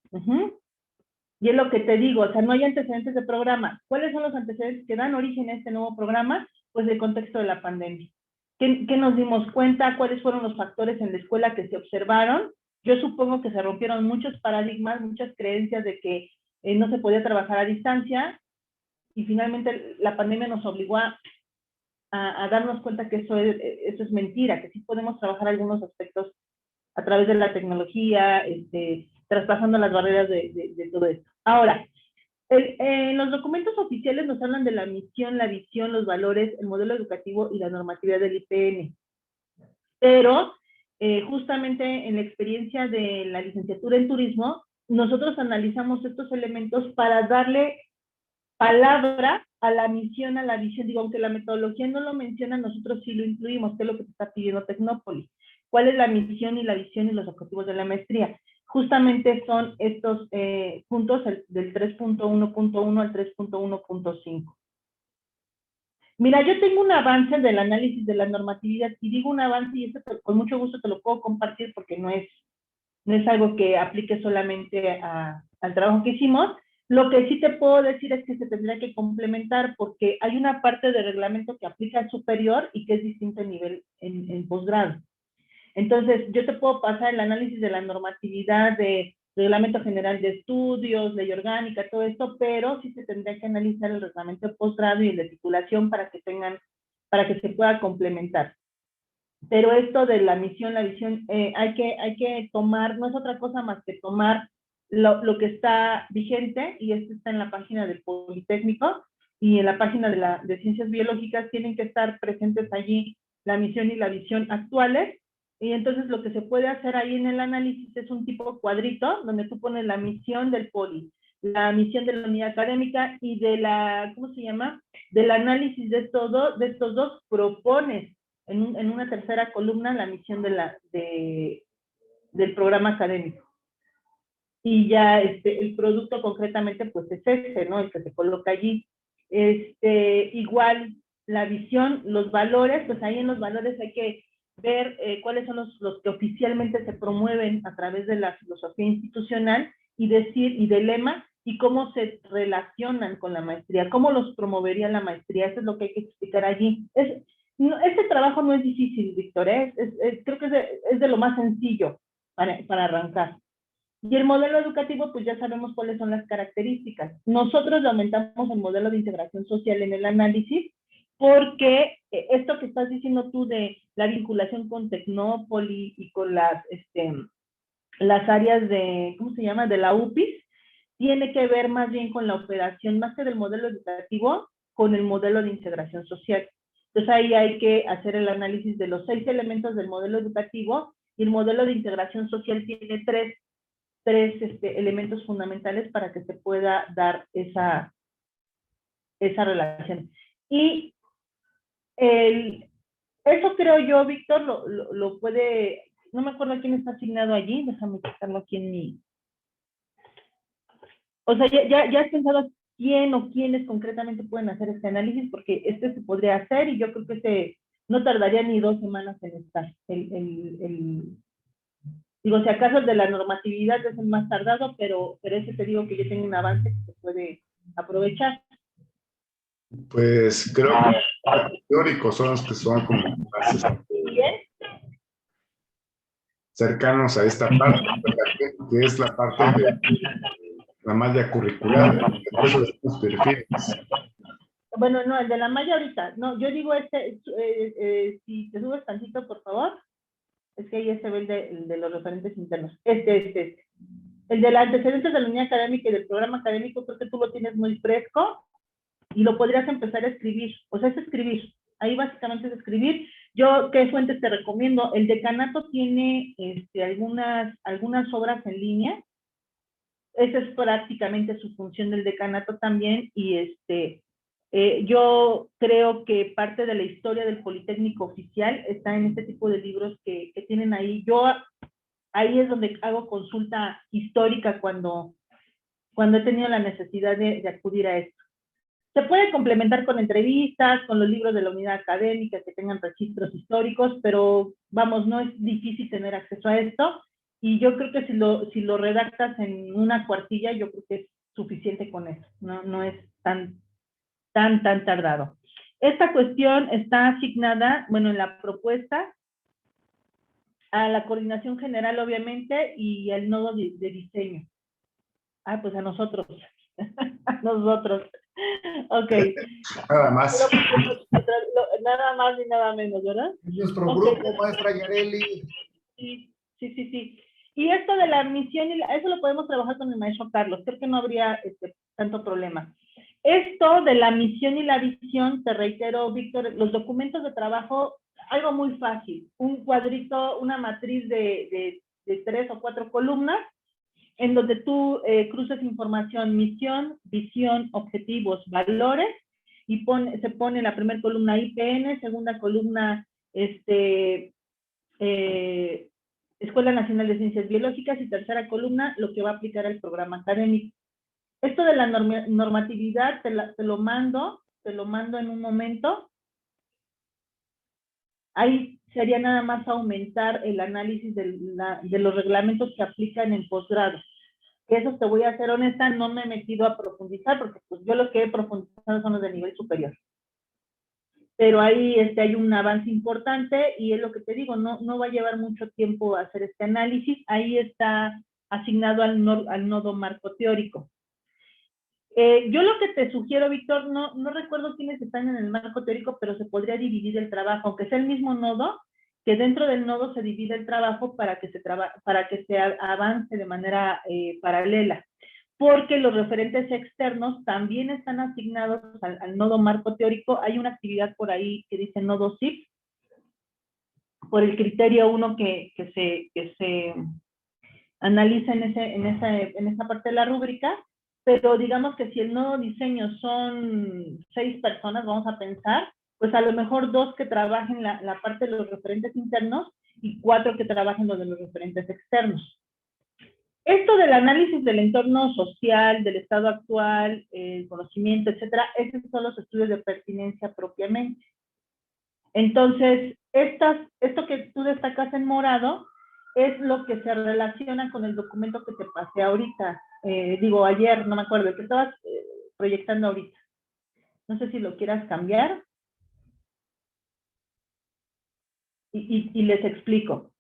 S6: Y es lo que te digo, o sea, no hay antecedentes de programa. ¿Cuáles son los antecedentes que dan origen a este nuevo programa? Pues el contexto de la pandemia. ¿Qué nos dimos cuenta? ¿Cuáles fueron los factores en la escuela que se observaron? Yo supongo que se rompieron muchos paradigmas, muchas creencias de que no se podía trabajar a distancia, y finalmente la pandemia nos obligó a darnos cuenta que eso es mentira, que sí podemos trabajar algunos aspectos a través de la tecnología, traspasando las barreras de todo esto. Ahora, en los documentos oficiales nos hablan de la misión, la visión, los valores, el modelo educativo y la normatividad del IPN. Pero justamente en la experiencia de la licenciatura en turismo, nosotros analizamos estos elementos para darle palabra a la misión, a la visión. Digo, aunque la metodología no lo menciona, nosotros sí lo incluimos, que es lo que te está pidiendo Tecnópolis. ¿Cuál es la misión y la visión y los objetivos de la maestría? Justamente son estos puntos del 3.1.1 al 3.1.5. Mira, yo tengo un avance del análisis de la normatividad, y digo un avance, y esto con mucho gusto te lo puedo compartir porque no es algo que aplique solamente al trabajo que hicimos. Lo que sí te puedo decir es que se tendría que complementar porque hay una parte del reglamento que aplica al superior y que es distinto a nivel en posgrado. Entonces, yo te puedo pasar el análisis de la normatividad de Reglamento General de Estudios, Ley Orgánica, todo esto, pero sí se tendría que analizar el reglamento de posgrado y el de titulación para que se pueda complementar. Pero esto de la misión, la visión, hay que tomar, no es otra cosa más que tomar lo que está vigente, y esto está en la página del Politécnico y en la página de Ciencias Biológicas. Tienen que estar presentes allí la misión y la visión actuales, y entonces lo que se puede hacer ahí en el análisis es un tipo cuadrito donde tú pones la misión del Poli, la misión de la unidad académica y de la, ¿cómo se llama? Del análisis de estos dos propones en una tercera columna la misión del programa académico. y ya el producto concretamente pues es ese, ¿no? El que se coloca allí. Igual la visión, los valores, pues ahí en los valores hay que ver cuáles son los que oficialmente se promueven a través de la filosofía institucional y del lema, y cómo se relacionan con la maestría, cómo los promovería la maestría. Eso es lo que hay que explicar allí. Este trabajo no es difícil, Víctor, creo que es de lo más sencillo para arrancar. Y el modelo educativo, pues ya sabemos cuáles son las características. Nosotros le aumentamos el modelo de integración social en el análisis, porque esto que estás diciendo tú de la vinculación con Tecnópoli y con las áreas de, ¿cómo se llama?, de la UPIS, tiene que ver más bien con la operación, más que del modelo educativo, con el modelo de integración social. Entonces ahí hay que hacer el análisis de los 6 elementos del modelo educativo, y el modelo de integración social tiene tres elementos fundamentales para que se pueda dar esa relación. Y eso creo yo, Víctor, lo puede, no me acuerdo quién está asignado allí, déjame quitarlo aquí en mi... O sea, ya has pensado quién o quiénes concretamente pueden hacer este análisis, porque se podría hacer y yo creo que no tardaría ni 2 semanas en estar. Digo, si acaso el de la normatividad es el más tardado, pero ese te digo que yo tengo un avance que se puede aprovechar.
S2: Pues creo que los teóricos son los que son como más cercanos a esta parte, que es la parte de la malla curricular, por eso los perfiles.
S6: Bueno, no, el de la malla ahorita, no, yo digo si te subes tantito, por favor, es que ahí se ve el de los referentes internos, el de los antecedentes de la unidad académica y del programa académico, creo que tú lo tienes muy fresco, y lo podrías empezar a escribir, o sea, es escribir, ahí básicamente es escribir. Yo, ¿qué fuentes te recomiendo? El decanato tiene algunas obras en línea, esa es prácticamente su función del decanato también, y yo creo que parte de la historia del Politécnico oficial está en este tipo de libros que tienen ahí. Ahí es donde hago consulta histórica cuando he tenido la necesidad de acudir a esto. Se puede complementar con entrevistas, con los libros de la unidad académica que tengan registros históricos, pero vamos, no es difícil tener acceso a esto, y yo creo que si lo redactas en una cuartilla, yo creo que es suficiente con eso, no es tan tardado. Esta cuestión está asignada, bueno, en la propuesta, a la coordinación general, obviamente, y al nodo de diseño. Pues a nosotros. A nosotros. Ok.
S2: Nada más.
S6: Nada más ni nada menos, ¿verdad?
S5: Nuestro grupo, maestra Yareli.
S6: Sí. Y esto de la misión, eso lo podemos trabajar con el maestro Carlos, creo que no habría tanto problema. Esto de la misión y la visión, te reitero, Víctor, los documentos de trabajo, algo muy fácil, un cuadrito, una matriz de 3 o 4 columnas, en donde tú cruces información, misión, visión, objetivos, valores, y se pone la primera columna IPN, segunda columna Escuela Nacional de Ciencias Biológicas, y tercera columna lo que va a aplicar el programa académico. Esto de la normatividad te lo mando en un momento. Ahí sería nada más aumentar el análisis de los reglamentos que aplican en posgrado. Eso te voy a ser honesta, no me he metido a profundizar, porque pues yo los que he profundizado son los de nivel superior. Pero ahí hay un avance importante, y es lo que te digo, no va a llevar mucho tiempo hacer este análisis. Ahí está asignado al nodo marco teórico. Yo lo que te sugiero, Víctor, no recuerdo quiénes están en el marco teórico, pero se podría dividir el trabajo, aunque sea el mismo nodo, que dentro del nodo se divide el trabajo para que se avance de manera paralela, porque los referentes externos también están asignados al nodo marco teórico. Hay una actividad por ahí que dice nodo SIP, por el criterio 1 que se analiza en esa parte de la rúbrica. Pero digamos que si el nodo diseño son 6 personas, vamos a pensar, pues a lo mejor 2 que trabajen la parte de los referentes internos y 4 que trabajen lo de los referentes externos. Esto del análisis del entorno social, del estado actual, el conocimiento, etcétera, esos son los estudios de pertinencia propiamente. Entonces, esto que tú destacas en morado es lo que se relaciona con el documento que te pasé ahorita. Ayer, no me acuerdo, el que estabas proyectando ahorita. No sé si lo quieras cambiar. Y les explico.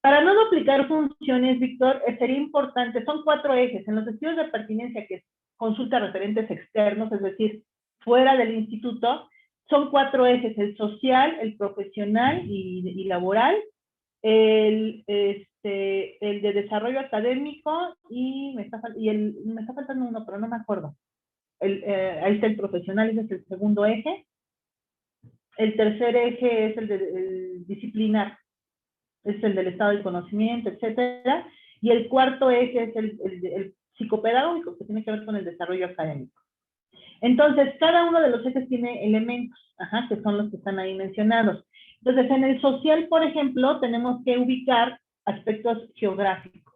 S6: Para no duplicar funciones, Víctor, sería importante, son 4 ejes. En los estudios de pertinencia que consulta referentes externos, es decir, fuera del instituto, son 4 ejes: el social, el profesional y laboral, el de desarrollo académico y me está faltando uno, pero no me acuerdo. Ahí está el profesional, ese es el segundo eje. El tercer eje es el disciplinar, es el del estado del conocimiento, etcétera. Y el cuarto eje es el psicopedagógico, que tiene que ver con el desarrollo académico. Entonces, cada uno de los ejes tiene elementos, que son los que están ahí mencionados. Entonces, en el social, por ejemplo, tenemos que ubicar aspectos geográficos.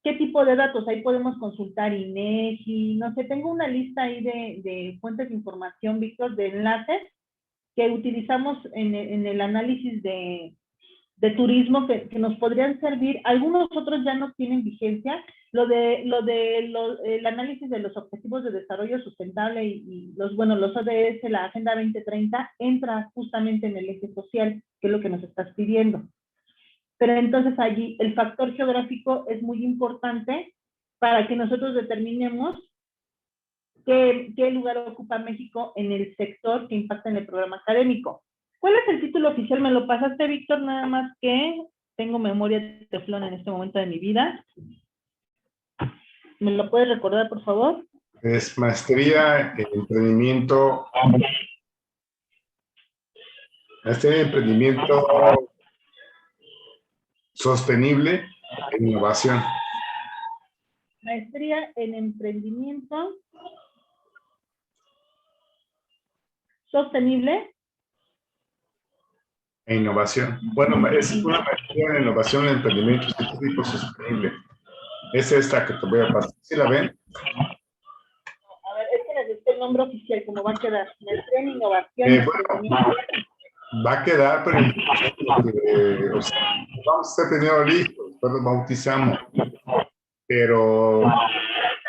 S6: ¿Qué tipo de datos? Ahí podemos consultar INEGI, no sé, tengo una lista ahí de fuentes de información, Víctor, de enlaces que utilizamos en el análisis de turismo que nos podrían servir. Algunos otros ya no tienen vigencia. El análisis de los objetivos de desarrollo sustentable y los ODS, la Agenda 2030, entra justamente en el eje social, que es lo que nos estás pidiendo. Pero entonces allí el factor geográfico es muy importante para que nosotros determinemos qué lugar ocupa México en el sector que impacta en el programa académico. ¿Cuál es el título oficial? ¿Me lo pasaste, Víctor? Nada más que tengo memoria de teflón en este momento de mi vida. ¿Me lo puedes recordar, por favor?
S2: Es Maestría en Emprendimiento. Maestría en Emprendimiento Sostenible e Innovación.
S6: Maestría en Emprendimiento Sostenible
S2: E Innovación. Bueno, es una maestría en Innovación y Emprendimiento Científico Sostenible. Es esta que te voy a pasar. ¿Sí la ven?
S6: A ver, es que necesito el nombre oficial, ¿cómo va a quedar? Maestría en Innovación.
S2: Va a quedar, pero vamos a estar teniendo listo, después lo bautizamos. Pero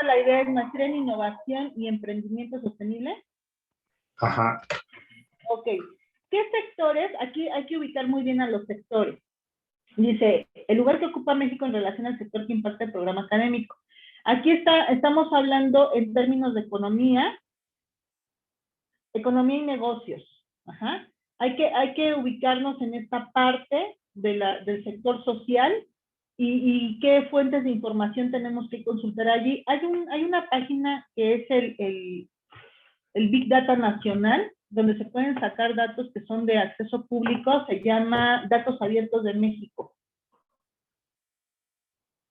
S6: la idea es maestría en Innovación y Emprendimiento Sostenible.
S2: Ajá.
S6: Ok. ¿Qué sectores? Aquí hay que ubicar muy bien a los sectores. Dice, el lugar que ocupa México en relación al sector que impacta el programa académico. Aquí estamos hablando en términos de economía y negocios. Ajá. Hay que ubicarnos en esta parte del sector social y qué fuentes de información tenemos que consultar allí. Hay una página que es el Big Data Nacional, donde se pueden sacar datos que son de acceso público, se llama Datos Abiertos de México.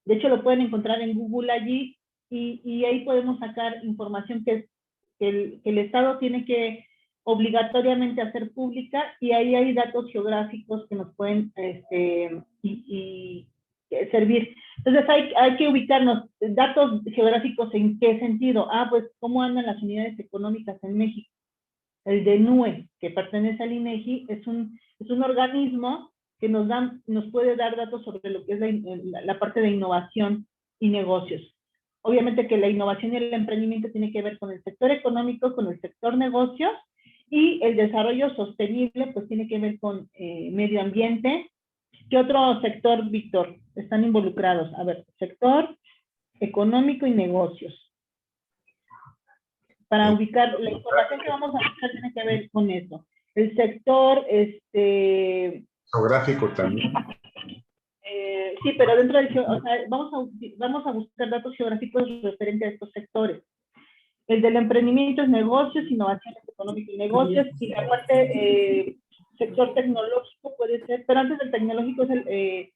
S6: De hecho, lo pueden encontrar en Google allí y ahí podemos sacar información que el Estado tiene que obligatoriamente hacer pública y ahí hay datos geográficos que nos pueden servir. Entonces hay que ubicarnos. Datos geográficos, ¿en qué sentido? Pues cómo andan las unidades económicas en México. El DENUE, que pertenece al INEGI, es un organismo que nos puede dar datos sobre lo que es la parte de innovación y negocios. Obviamente que la innovación y el emprendimiento tiene que ver con el sector económico, con el sector negocios, y el desarrollo sostenible pues tiene que ver con medio ambiente. ¿Qué otro sector, Víctor, están involucrados? A ver, sector económico y negocios. Para ubicar, la información que vamos a buscar tiene que ver con eso. El sector,
S2: geográfico también.
S6: Sí, pero dentro del, o sea, vamos a buscar datos geográficos referentes a estos sectores. El del emprendimiento es negocios, innovaciones económicas y negocios, y la parte sector tecnológico puede ser, pero antes del tecnológico es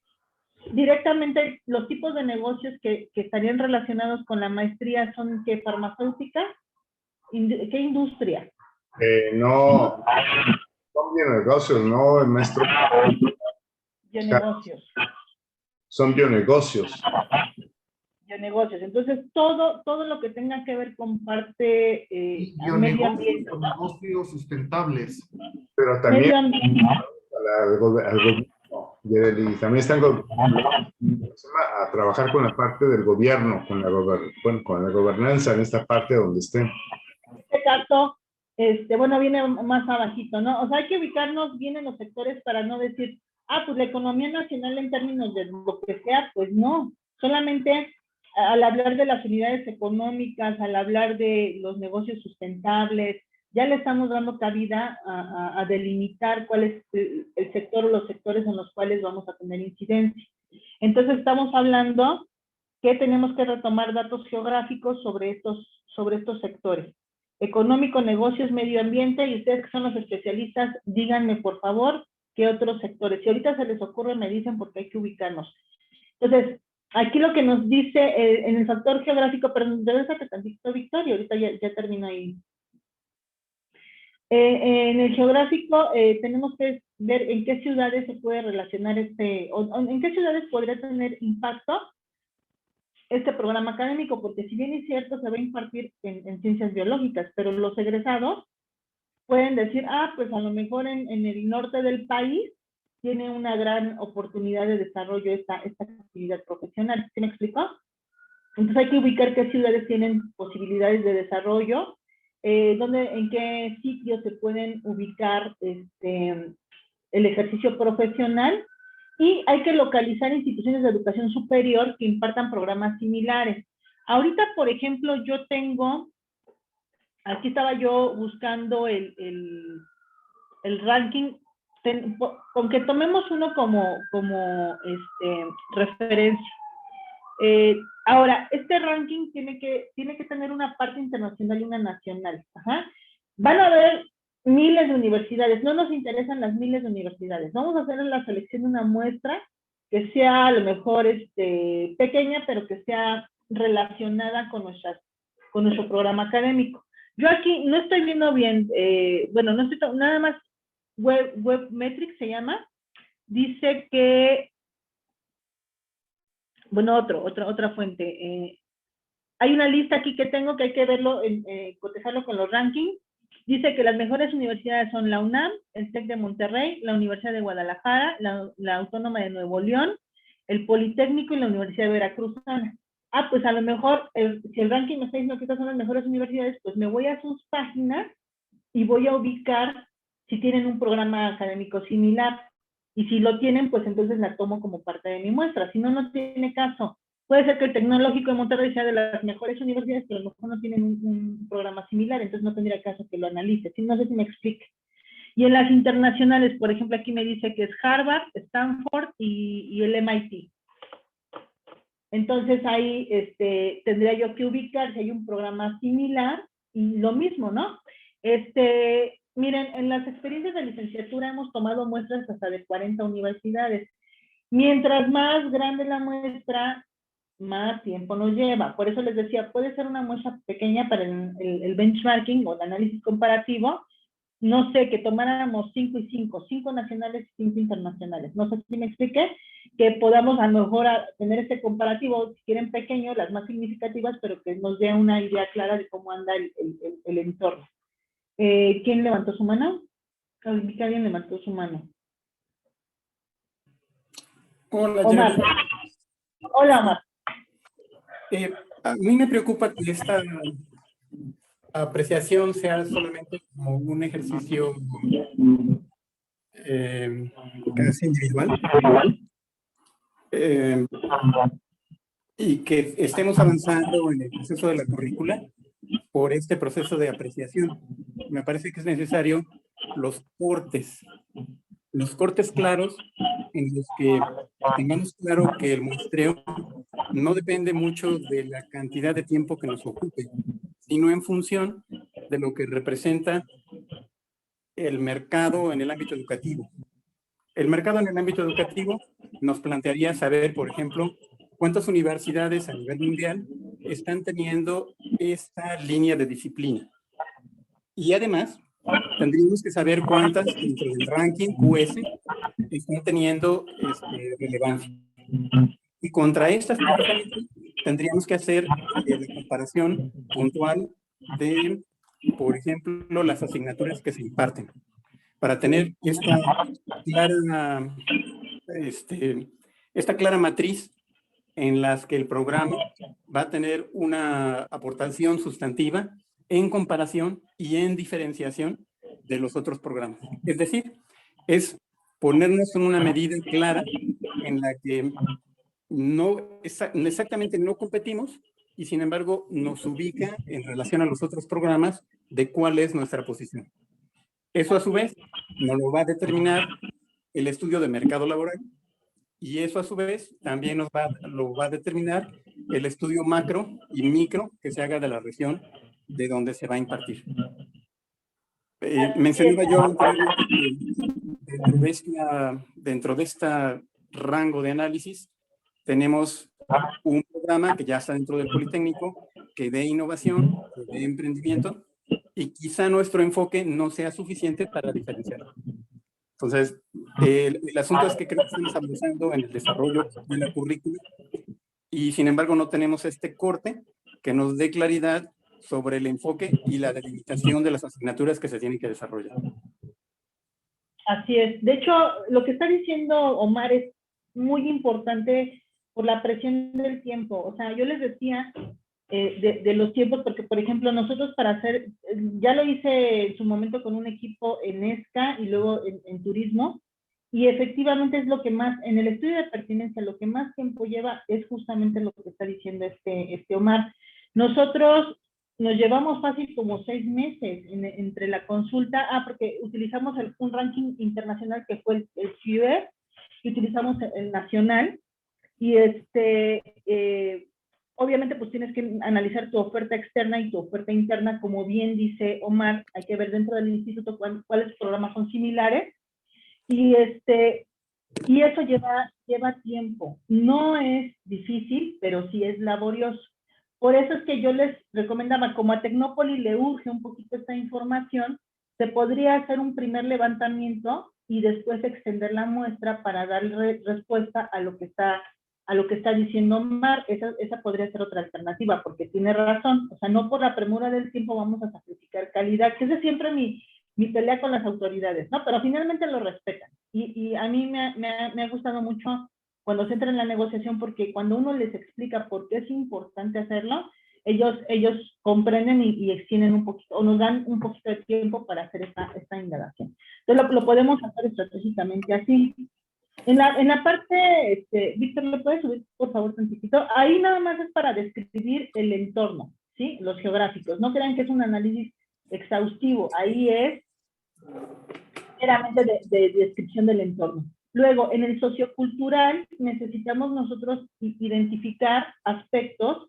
S6: directamente los tipos de negocios que estarían relacionados con la maestría son ¿qué? Farmacéutica, ¿qué industria?
S2: No, Son bionegocios, ¿no, maestro?
S6: Bionegocios.
S2: Son bionegocios.
S6: Bionegocios. Entonces, todo lo que tenga que ver con parte medio ambiente.
S5: Negocios sustentables.
S2: Pero también
S6: Medio ambiente.
S2: al gobierno, y también están a trabajar con la parte del gobierno, con la gobernanza en esta parte donde estén.
S6: En este caso, bueno, viene más abajito, ¿no? O sea, hay que ubicarnos bien en los sectores para no decir, pues la economía nacional en términos de lo que sea, pues no. Solamente al hablar de las unidades económicas, al hablar de los negocios sustentables, ya le estamos dando cabida a delimitar cuál es el sector o los sectores en los cuales vamos a tener incidencia. Entonces estamos hablando que tenemos que retomar datos geográficos sobre estos sectores. Económico, negocios, medio ambiente, y ustedes que son los especialistas, díganme por favor qué otros sectores. Si ahorita se les ocurre, me dicen porque hay que ubicarnos. Entonces, aquí lo que nos dice en el factor geográfico, pero debe ser que tantito, Victoria, ahorita ya termino ahí. En el geográfico tenemos que ver en qué ciudades se puede relacionar o en qué ciudades podría tener impacto este programa académico, porque si bien es cierto, se va a impartir en ciencias biológicas, pero los egresados pueden decir, pues a lo mejor en el norte del país tiene una gran oportunidad de desarrollo esta actividad profesional. ¿Sí me explico? Entonces hay que ubicar qué ciudades tienen posibilidades de desarrollo, en qué sitios se pueden ubicar el ejercicio profesional, y hay que localizar instituciones de educación superior que impartan programas similares. Ahorita, por ejemplo, yo tengo, aquí estaba yo buscando el ranking, con que tomemos uno como referencia. Ahora, este ranking tiene que tener una parte internacional y una nacional. Van a haber miles de universidades, no nos interesan las miles de universidades. Vamos a hacer la selección de una muestra que sea a lo mejor pequeña, pero que sea relacionada con nuestro programa académico. Yo aquí no estoy viendo bien, bueno, no estoy, nada más Webmetrics se llama, dice que, bueno, otra fuente. Hay una lista aquí que tengo que hay que verlo, cotejarlo con los rankings. Dice que las mejores universidades son la UNAM, el TEC de Monterrey, la Universidad de Guadalajara, la Autónoma de Nuevo León, el Politécnico y la Universidad de Veracruz. Pues a lo mejor, si el ranking me está diciendo que estas son las mejores universidades, pues me voy a sus páginas y voy a ubicar si tienen un programa académico similar. Y si lo tienen, pues entonces la tomo como parte de mi muestra. Si no, no tiene caso. Puede ser que el Tecnológico de Monterrey sea de las mejores universidades, pero a lo mejor no tienen un programa similar, entonces no tendría caso que lo analice. No sé si me explique. Y en las internacionales, por ejemplo, aquí me dice que es Harvard, Stanford y el MIT. Entonces ahí tendría yo que ubicar si hay un programa similar y lo mismo, ¿no? Miren, en las experiencias de licenciatura hemos tomado muestras hasta de 40 universidades. Mientras más grande la muestra, más tiempo nos lleva. Por eso les decía, puede ser una muestra pequeña para el benchmarking o el análisis comparativo. No sé, que tomáramos 5 y 5, 5 nacionales y 5 internacionales. No sé si me expliqué, que podamos a lo mejor tener este comparativo, si quieren pequeño, las más significativas, pero que nos dé una idea clara de cómo anda el entorno. ¿Quién levantó su mano? Vi que alguien levantó su mano.
S7: Hola,
S6: Omar.
S7: Jennifer.
S6: Hola, Omar.
S7: A mí me preocupa que esta apreciación sea solamente como un ejercicio casi individual y que estemos avanzando en el proceso de la currícula por este proceso de apreciación. Me parece que es necesario los cortes claros en los que tengamos claro que el muestreo no depende mucho de la cantidad de tiempo que nos ocupe, sino en función de lo que representa el mercado en el ámbito educativo. El mercado en el ámbito educativo nos plantearía saber, por ejemplo, cuántas universidades a nivel mundial están teniendo esta línea de disciplina. Y además, tendríamos que saber cuántas dentro del ranking QS están teniendo relevancia. Y contra estas tendríamos que hacer la comparación puntual de, por ejemplo, las asignaturas que se imparten, para tener esta clara matriz en las que el programa va a tener una aportación sustantiva en comparación y en diferenciación de los otros programas. Es decir, es ponernos en una medida clara en la que exactamente no competimos y sin embargo nos ubica en relación a los otros programas de cuál es nuestra posición. Eso a su vez nos lo va a determinar el estudio de mercado laboral y eso a su vez también lo va a determinar el estudio macro y micro que se haga de la región de donde se va a impartir. Mencionaba yo anteriormente que dentro de este rango de análisis tenemos un programa que ya está dentro del Politécnico, que dé innovación, que dé emprendimiento, y quizá nuestro enfoque no sea suficiente para diferenciarlo. Entonces, el asunto es que creo que estamos avanzando en el desarrollo de la currícula y sin embargo no tenemos este corte que nos dé claridad sobre el enfoque y la delimitación de las asignaturas que se tienen que desarrollar.
S6: Así es. De hecho, lo que está diciendo Omar es muy importante por la presión del tiempo. O sea, yo les decía de los tiempos, porque, por ejemplo, nosotros para hacer, ya lo hice en su momento con un equipo en ESCA y luego en turismo, y efectivamente es lo que más, en el estudio de pertinencia, lo que más tiempo lleva es justamente lo que está diciendo este Omar. Nosotros nos llevamos fácil como 6 meses entre la consulta, porque utilizamos un ranking internacional que fue el CIBER, y utilizamos el nacional, y obviamente pues tienes que analizar tu oferta externa y tu oferta interna, como bien dice Omar, hay que ver dentro del instituto cuáles programas son similares, y eso lleva tiempo. No es difícil, pero sí es laborioso. Por eso es que yo les recomendaba, como a Tecnópolis le urge un poquito esta información, se podría hacer un primer levantamiento y después extender la muestra para darle respuesta a lo que está diciendo Omar. Esa podría ser otra alternativa, porque tiene razón. O sea, no por la premura del tiempo vamos a sacrificar calidad, que esa es siempre mi pelea con las autoridades, ¿no? Pero finalmente lo respetan. Y a mí me ha gustado mucho cuando se entra en la negociación, porque cuando uno les explica por qué es importante hacerlo, ellos comprenden y extienden un poquito, o nos dan un poquito de tiempo para hacer esta indagación. Entonces lo podemos hacer estratégicamente así. En la parte, Víctor, ¿lo puedes subir, por favor, tantito? Ahí nada más es para describir el entorno, ¿sí? Los geográficos. No crean que es un análisis exhaustivo. Ahí es meramente de descripción del entorno. Luego, en el sociocultural, necesitamos nosotros identificar aspectos,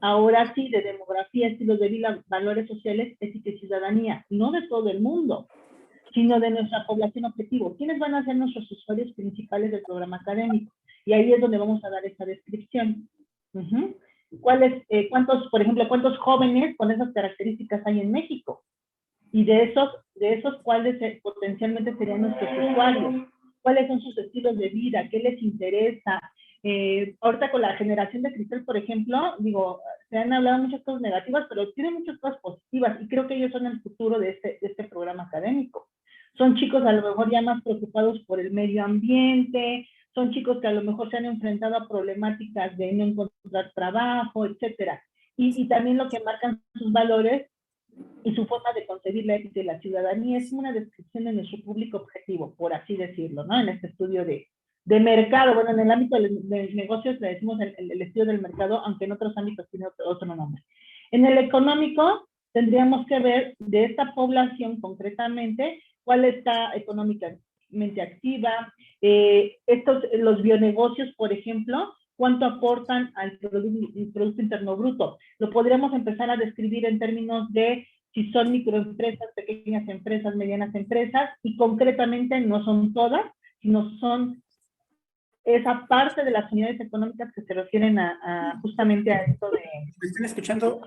S6: ahora sí, de demografía, estilos de vida, valores sociales, ética y ciudadanía, no de todo el mundo, sino de nuestra población objetivo. ¿Quiénes van a ser nuestros usuarios principales del programa académico? Y ahí es donde vamos a dar esa descripción. Por ejemplo, cuántos jóvenes con esas características hay en México? Y de esos ¿cuáles potencialmente serían nuestros usuarios? ¿Cuáles son sus estilos de vida? ¿Qué les interesa? Ahorita con la generación de cristal, por ejemplo, digo, se han hablado muchas cosas negativas, pero tiene muchas cosas positivas, y creo que ellos son el futuro de este programa académico. Son chicos a lo mejor ya más preocupados por el medio ambiente, son chicos que a lo mejor se han enfrentado a problemáticas de no encontrar trabajo, etcétera. Y también lo que marcan sus valores y su forma de concebir la ética y la ciudadanía es una descripción de nuestro público objetivo, por así decirlo, ¿no? En este estudio de mercado, bueno, en el ámbito de negocios le decimos el estudio del mercado, aunque en otros ámbitos tiene otro nombre. En el económico tendríamos que ver de esta población concretamente cuál está económicamente activa, los bionegocios, por ejemplo, cuánto aportan al Producto Interno Bruto. Lo podríamos empezar a describir en términos de si son microempresas, pequeñas empresas, medianas empresas, y concretamente no son todas, sino son esa parte de las unidades económicas que se refieren justamente a esto de...
S7: ¿Me están escuchando?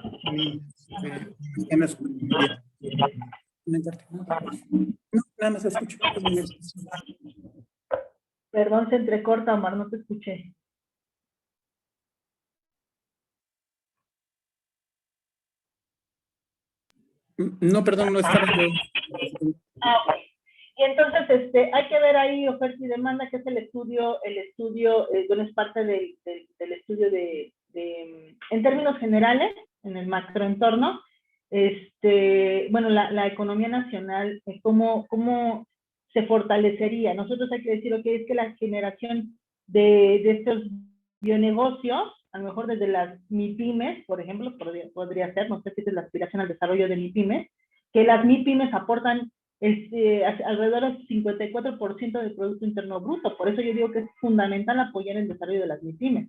S7: comentarte. No, nada más escucho.
S6: Perdón, se entrecorta, Omar, no te escuché.
S7: No, perdón, no estaba yo.
S6: Ah, ok. Y entonces, hay que ver ahí oferta y demanda, que es el estudio, bueno, es parte del estudio en términos generales, en el macroentorno, bueno, la economía nacional, cómo se fortalecería. Nosotros hay que decir, ok, es que la generación de estos bionegocios, a lo mejor desde las MIPYMES, por ejemplo, podría ser, no sé si es la aspiración al desarrollo de MIPYMES, que las MIPYMES aportan alrededor del 54% del Producto Interno Bruto. Por eso yo digo que es fundamental apoyar el desarrollo de las MIPYMES.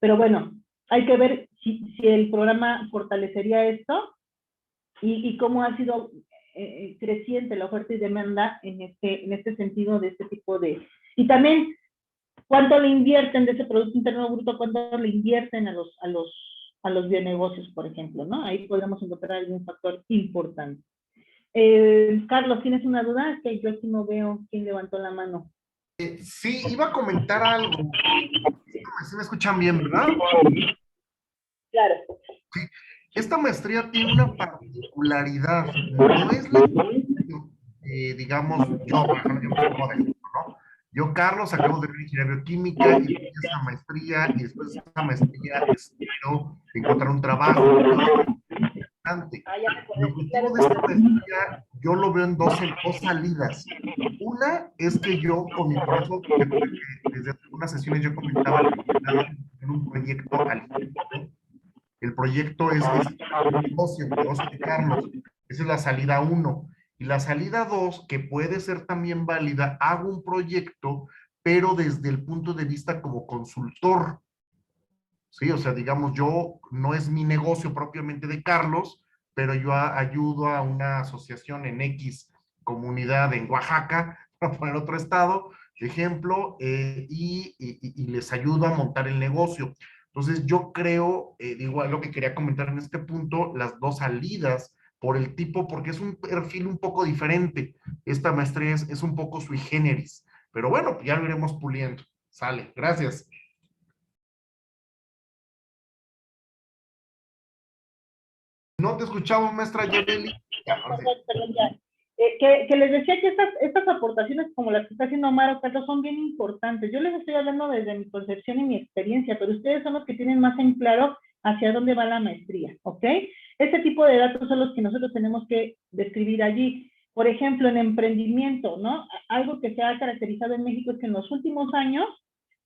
S6: Pero bueno, hay que ver si el programa fortalecería esto y cómo ha sido creciente la oferta y demanda en este sentido de este tipo de... Y también, ¿cuánto le invierten de ese Producto Interno Bruto? ¿Cuánto le invierten a los bionegocios, por ejemplo? ¿No? Ahí podemos encontrar algún factor importante. Carlos, ¿tienes una duda? Es que yo aquí no veo quién levantó la mano.
S5: Sí, iba a comentar algo. ¿Sí me escuchan bien, verdad?
S6: Claro.
S5: Sí. Esta maestría tiene una particularidad. No es la digamos, yo, por ejemplo, yo me pongo de ejemplo, ¿no? Yo, Carlos, acabo de ver ingeniería bioquímica y esa maestría, y después de esa maestría espero encontrar un trabajo. El objetivo de esta maestría yo lo veo en dos salidas. Una es que yo, por eso desde algunas sesiones yo comentaba en un proyecto al inicio. El proyecto es un negocio de Carlos. Esa es la salida 1. Y la salida 2, que puede ser también válida, hago un proyecto, pero desde el punto de vista como consultor. Sí, o sea, digamos, yo no es mi negocio propiamente de Carlos, pero yo ayudo a una asociación en X comunidad en Oaxaca, para poner otro estado, de ejemplo, y les ayudo a montar el negocio. Entonces, yo creo, igual lo que quería comentar en este punto, las dos salidas por el tipo, porque es un perfil un poco diferente. Esta maestría es un poco sui generis, pero bueno, ya lo iremos puliendo. Sale, gracias. No te escuchamos, maestra Yereli.
S6: Perdón, ya. Que les decía que estas aportaciones como las que está haciendo Omar o Carlos son bien importantes. Yo les estoy hablando desde mi concepción y mi experiencia, pero ustedes son los que tienen más en claro hacia dónde va la maestría, ¿ok? Este tipo de datos son los que nosotros tenemos que describir allí. Por ejemplo, en emprendimiento, ¿no? Algo que se ha caracterizado en México es que en los últimos años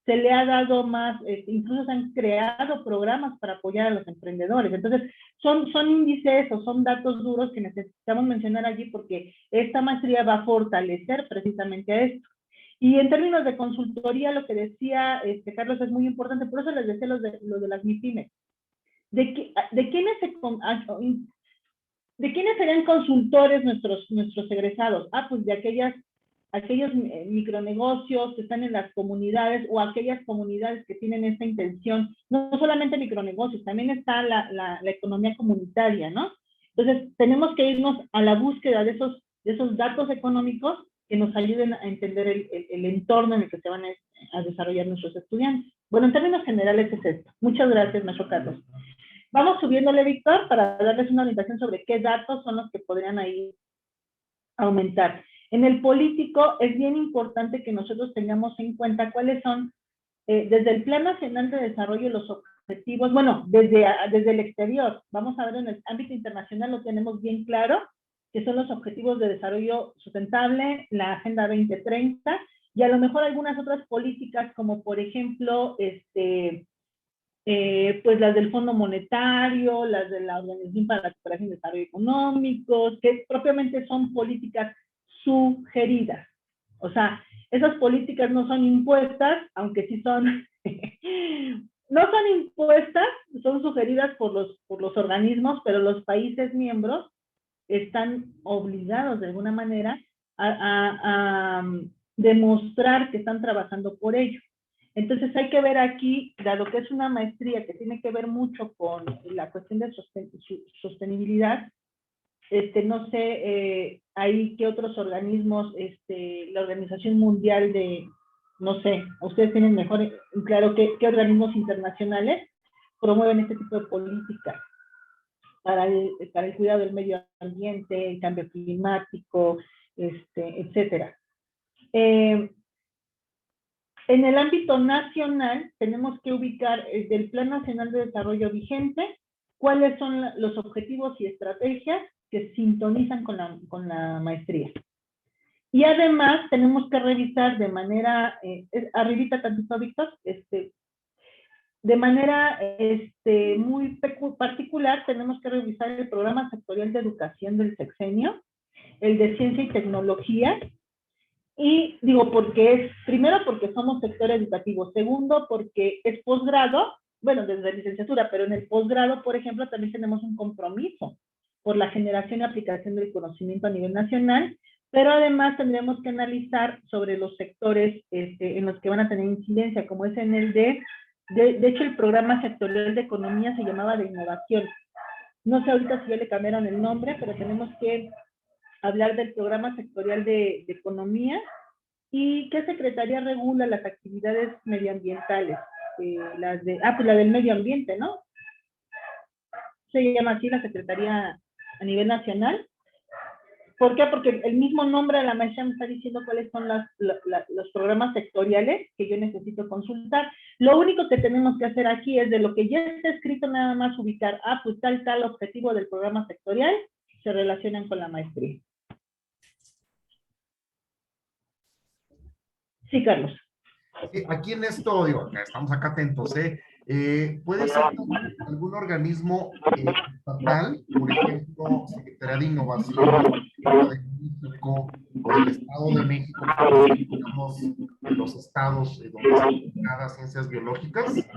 S6: se le ha dado más, incluso se han creado programas para apoyar a los emprendedores. Entonces, son índices o son datos duros que necesitamos mencionar allí porque esta maestría va a fortalecer precisamente a esto. Y en términos de consultoría, lo que decía Carlos es muy importante, por eso les decía lo de las MIPYMES. ¿De quiénes serían consultores nuestros egresados? Pues de aquellos micronegocios que están en las comunidades o aquellas comunidades que tienen esta intención, no solamente micronegocios, también está la economía comunitaria, ¿no? Entonces, tenemos que irnos a la búsqueda de esos datos económicos que nos ayuden a entender el entorno en el que se van a desarrollar nuestros estudiantes. Bueno, en términos generales es esto. Muchas gracias, maestro Carlos. Vamos subiéndole, Víctor, para darles una orientación sobre qué datos son los que podrían ahí aumentar. En el político es bien importante que nosotros tengamos en cuenta cuáles son, desde el Plan Nacional de Desarrollo, los objetivos, bueno, desde el exterior. Vamos a ver en el ámbito internacional lo tenemos bien claro, que son los objetivos de desarrollo sustentable, la Agenda 2030, y a lo mejor algunas otras políticas como por ejemplo, pues las del Fondo Monetario, las de la Organización para la Cooperación y Desarrollo Económicos, que propiamente son políticas sugeridas. O sea, esas políticas no son impuestas, aunque sí son, no son impuestas, son sugeridas por los organismos, pero los países miembros están obligados de alguna manera a demostrar que están trabajando por ello. Entonces hay que ver aquí, dado que es una maestría que tiene que ver mucho con la cuestión de sostenibilidad, no sé, ahí qué otros organismos, la Organización Mundial de, no sé, ustedes tienen mejor claro qué organismos internacionales promueven este tipo de políticas para el cuidado del medio ambiente, el cambio climático, etcétera. En el ámbito nacional, tenemos que ubicar del Plan Nacional de Desarrollo vigente, cuáles son los objetivos y estrategias que sintonizan con la maestría. Y además, tenemos que revisar de manera, arribita tantito, Víctor, de manera muy particular, tenemos que revisar el programa sectorial de educación del sexenio, el de ciencia y tecnología, y digo, primero porque somos sector educativo, segundo porque es posgrado, bueno, desde licenciatura, pero en el posgrado, por ejemplo, también tenemos un compromiso por la generación y aplicación del conocimiento a nivel nacional, pero además tendremos que analizar sobre los sectores en los que van a tener incidencia, como es en el de hecho, el programa sectorial de economía se llamaba de innovación. No sé ahorita si ya le cambiaron el nombre, pero tenemos que hablar del programa sectorial de economía y qué secretaría regula las actividades medioambientales. Pues la del medio ambiente, ¿no? Se llama así la secretaría a nivel nacional. ¿Por qué? Porque el mismo nombre de la maestría me está diciendo cuáles son los programas sectoriales que yo necesito consultar. Lo único que tenemos que hacer aquí es de lo que ya está escrito nada más ubicar, pues tal objetivo del programa sectorial se relacionan con la maestría. Sí, Carlos.
S5: Sí, aquí en esto, digo, estamos acá atentos, puede ser algún organismo estatal, por ejemplo, Secretaría de Innovación de México o del Estado de México, digamos, de los estados donde se aplican ciencias biológicas.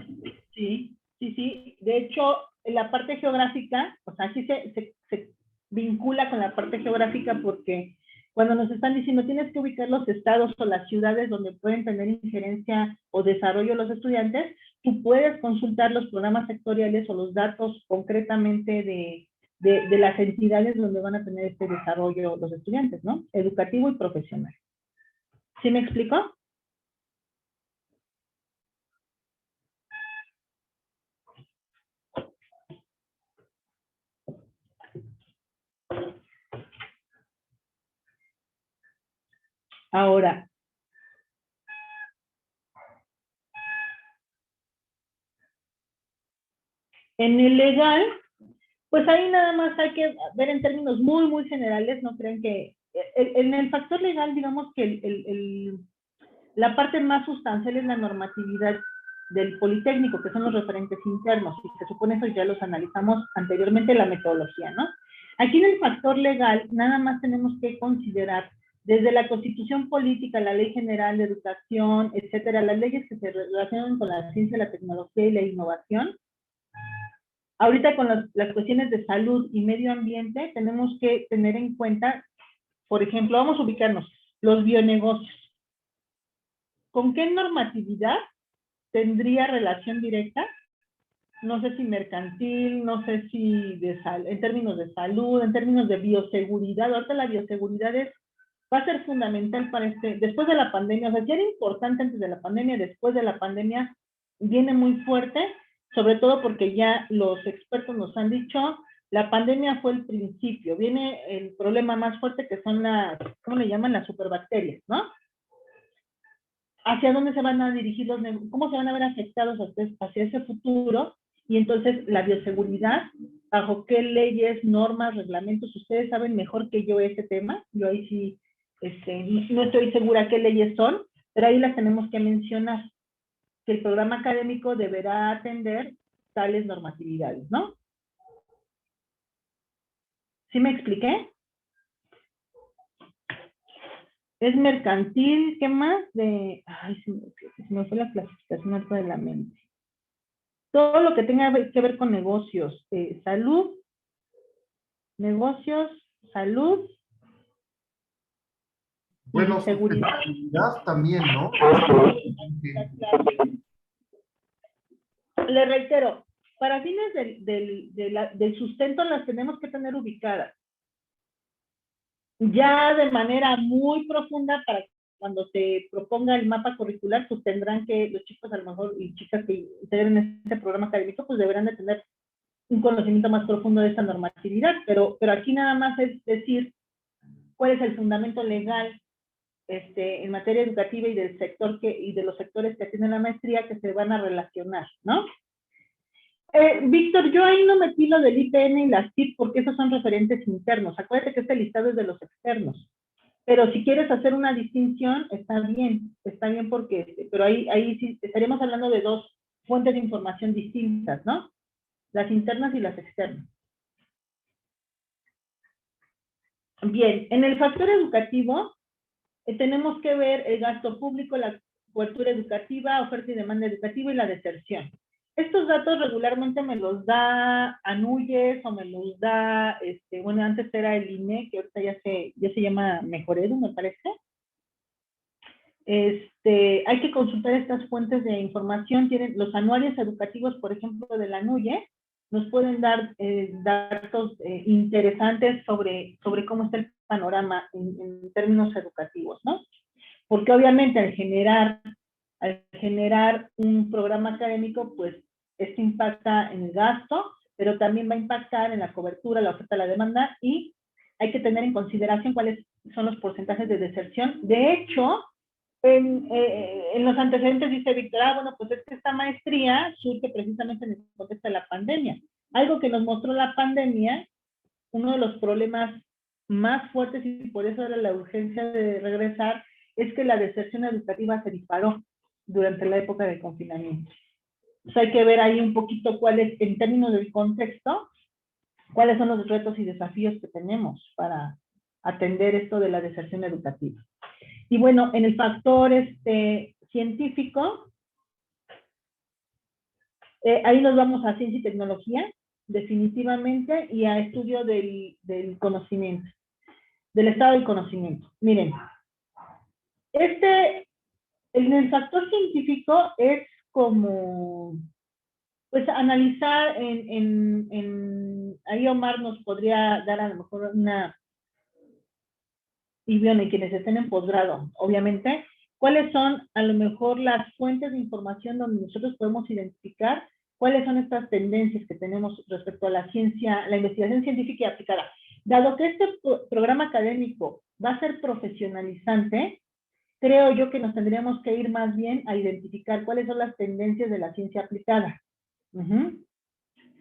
S6: Sí. De hecho, en la parte geográfica, o sea, sí se vincula con la parte geográfica porque cuando nos están diciendo tienes que ubicar los estados o las ciudades donde pueden tener injerencia o desarrollo los estudiantes, tú puedes consultar los programas sectoriales o los datos concretamente de las entidades donde van a tener este desarrollo los estudiantes, ¿no? Educativo y profesional. ¿Sí me explico? Ahora, en el legal, pues ahí nada más hay que ver en términos muy, muy generales, no creen que en el factor legal, digamos que la parte más sustancial es la normatividad del Politécnico, que son los referentes internos, y se supone eso ya los analizamos anteriormente, la metodología, ¿no? Aquí en el factor legal, nada más tenemos que considerar desde la Constitución Política, la Ley General de Educación, etcétera, las leyes que se relacionan con la ciencia, la tecnología y la innovación. Ahorita con las cuestiones de salud y medio ambiente, tenemos que tener en cuenta, por ejemplo, vamos a ubicarnos, los bionegocios. ¿Con qué normatividad tendría relación directa? No sé si mercantil, no sé si en términos de salud, en términos de bioseguridad. Ahorita la bioseguridad va a ser fundamental para después de la pandemia. O sea, ya era importante antes de la pandemia, después de la pandemia viene muy fuerte, sobre todo porque ya los expertos nos han dicho, la pandemia fue el principio, viene el problema más fuerte que son ¿cómo le llaman? Las superbacterias, ¿no? ¿Hacia dónde se van a dirigir cómo se van a ver afectados hacia ese futuro? Y entonces la bioseguridad, bajo qué leyes, normas, reglamentos, ustedes saben mejor que yo ese tema, yo ahí sí no estoy segura qué leyes son, pero ahí las tenemos que mencionar, que el programa académico deberá atender tales normatividades, ¿no? ¿Sí me expliqué? Es mercantil, ¿qué más? Ay, se me fue la clasificación alta de la mente. Todo lo que tenga que ver con negocios, salud, negocios, salud,
S5: bueno,
S6: y seguridad.
S5: También, ¿no?
S6: Le reitero, para fines del sustento las tenemos que tener ubicadas. ya de manera muy profunda para cuando se proponga el mapa curricular, pues tendrán que, los chicos a lo mejor y chicas que integren este programa académico, pues deberán de tener un conocimiento más profundo de esta normatividad, pero aquí nada más es decir cuál es el fundamento legal en materia educativa y del sector y de los sectores que tienen la maestría que se van a relacionar, ¿no? Víctor, yo ahí no metí lo del IPN y las TIC porque esos son referentes internos. Acuérdate que este listado es de los externos. Pero si quieres hacer una distinción, está bien porque, pero ahí sí estaríamos hablando de dos fuentes de información distintas, ¿no? Las internas y las externas. Bien, en el factor educativo tenemos que ver el gasto público, la cobertura educativa, oferta y demanda educativa y la deserción. Estos datos regularmente me los da ANUYES o me los da, bueno, antes era el INE, que ahorita ya se llama Mejoredu, me parece. Hay que consultar estas fuentes de información. Tienen los anuarios educativos, por ejemplo, de la ANUYE, nos pueden dar datos interesantes sobre cómo está el panorama en términos educativos, ¿no? Porque obviamente al generar un programa académico, pues esto impacta en el gasto, pero también va a impactar en la cobertura, la oferta, la demanda, y hay que tener en consideración cuáles son los porcentajes de deserción. De hecho, en los antecedentes dice Víctor, bueno, pues es que esta maestría surge precisamente en el contexto de la pandemia. Algo que nos mostró la pandemia, uno de los problemas más fuertes, y por eso era la urgencia de regresar, es que la deserción educativa se disparó durante la época de confinamiento. O sea, hay que ver ahí un poquito cuáles, en términos del contexto, cuáles son los retos y desafíos que tenemos para atender esto de la deserción educativa. Y bueno, en el factor científico, ahí nos vamos a ciencia y tecnología, definitivamente, y a estudio del conocimiento, del estado del conocimiento. Miren, en el factor científico es como, pues, analizar ahí Omar nos podría dar a lo mejor una, y bueno, y quienes estén en posgrado, obviamente, cuáles son a lo mejor las fuentes de información donde nosotros podemos identificar cuáles son estas tendencias que tenemos respecto a la ciencia, la investigación científica y aplicada. Dado que este programa académico va a ser profesionalizante, creo yo que nos tendríamos que ir más bien a identificar cuáles son las tendencias de la ciencia aplicada.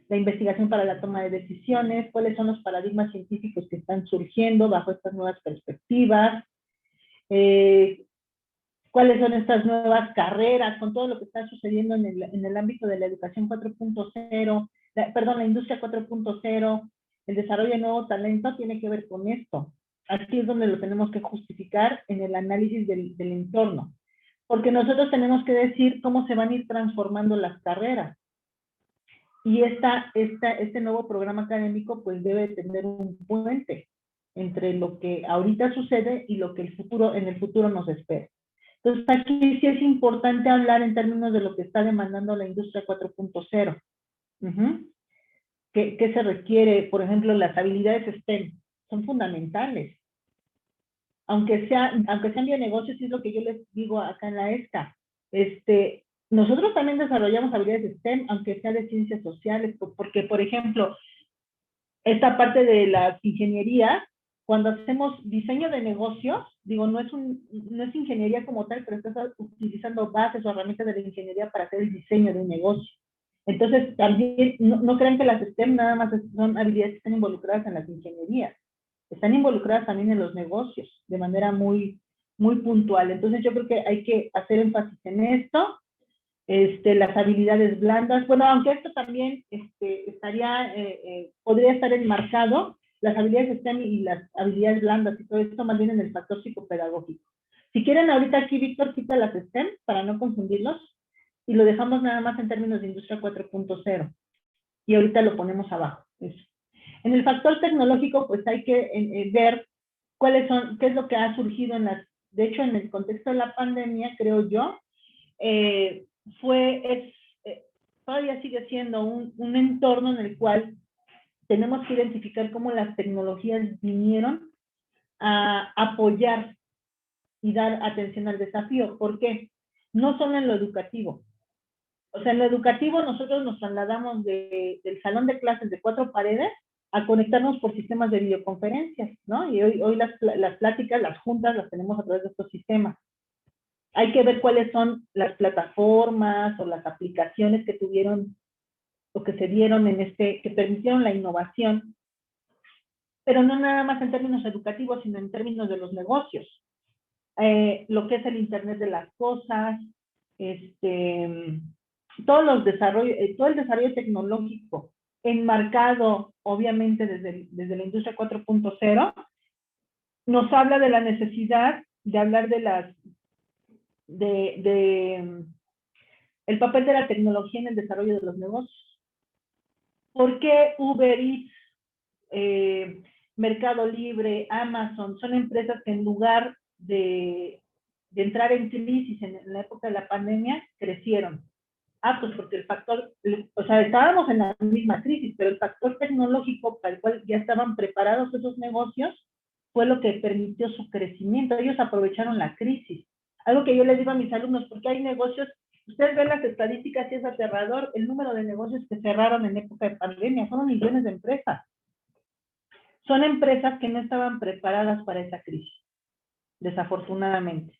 S6: La investigación para la toma de decisiones, cuáles son los paradigmas científicos que están surgiendo bajo estas nuevas perspectivas, cuáles son estas nuevas carreras, con todo lo que está sucediendo en el ámbito de la educación 4.0, la industria 4.0, el desarrollo de nuevo talento tiene que ver con esto. Aquí es donde lo tenemos que justificar en el análisis del entorno, porque nosotros tenemos que decir cómo se van a ir transformando las carreras. Y este nuevo programa académico pues debe tener un puente entre lo que ahorita sucede y lo que en el futuro nos espera. Entonces aquí sí es importante hablar en términos de lo que está demandando la industria 4.0. ¿Qué se requiere? Por ejemplo, las habilidades STEM son fundamentales. Aunque sean bionegocios, es lo que yo les digo acá en la ESCA. Nosotros también desarrollamos habilidades STEM, aunque sea de ciencias sociales, porque, por ejemplo, esta parte de las ingenierías, cuando hacemos diseño de negocios, digo, no es ingeniería como tal, pero estás utilizando bases o herramientas de la ingeniería para hacer el diseño de un negocio. Entonces, también, no crean que las STEM nada más son habilidades que están involucradas en las ingenierías. Están involucradas también en los negocios, de manera muy, muy puntual. Entonces, yo creo que hay que hacer énfasis en esto. Las habilidades blandas, bueno, aunque esto también podría estar enmarcado, las habilidades STEM y las habilidades blandas y todo esto más bien en el factor psicopedagógico. Si quieren, ahorita aquí Víctor quita las STEM para no confundirlos y lo dejamos nada más en términos de industria 4.0 y ahorita lo ponemos abajo. Eso. En el factor tecnológico, pues hay que ver qué es lo que ha surgido de hecho, en el contexto de la pandemia, creo yo, todavía sigue siendo un entorno en el cual tenemos que identificar cómo las tecnologías vinieron a apoyar y dar atención al desafío. ¿Por qué? No solo en lo educativo. O sea, en lo educativo nosotros nos trasladamos del salón de clases de 4 paredes a conectarnos por sistemas de videoconferencias, ¿no? Y hoy las pláticas, las juntas, las tenemos a través de estos sistemas. Hay que ver cuáles son las plataformas o las aplicaciones que tuvieron o que se dieron que permitieron la innovación, pero no nada más en términos educativos, sino en términos de los negocios. Lo que es el Internet de las cosas, todo el desarrollo tecnológico enmarcado, obviamente, desde la industria 4.0, nos habla de la necesidad de hablar el papel de la tecnología en el desarrollo de los negocios. ¿Por qué Uber Eats, Mercado Libre, Amazon, son empresas que en lugar de entrar en crisis en la época de la pandemia, crecieron? Pues porque el factor, o sea, estábamos en la misma crisis, pero el factor tecnológico para el cual ya estaban preparados esos negocios fue lo que permitió su crecimiento. Ellos aprovecharon la crisis. Algo que yo les digo a mis alumnos, porque hay negocios, ustedes ven las estadísticas y es aterrador el número de negocios que cerraron en época de pandemia, fueron millones de empresas. Son empresas que no estaban preparadas para esa crisis, desafortunadamente.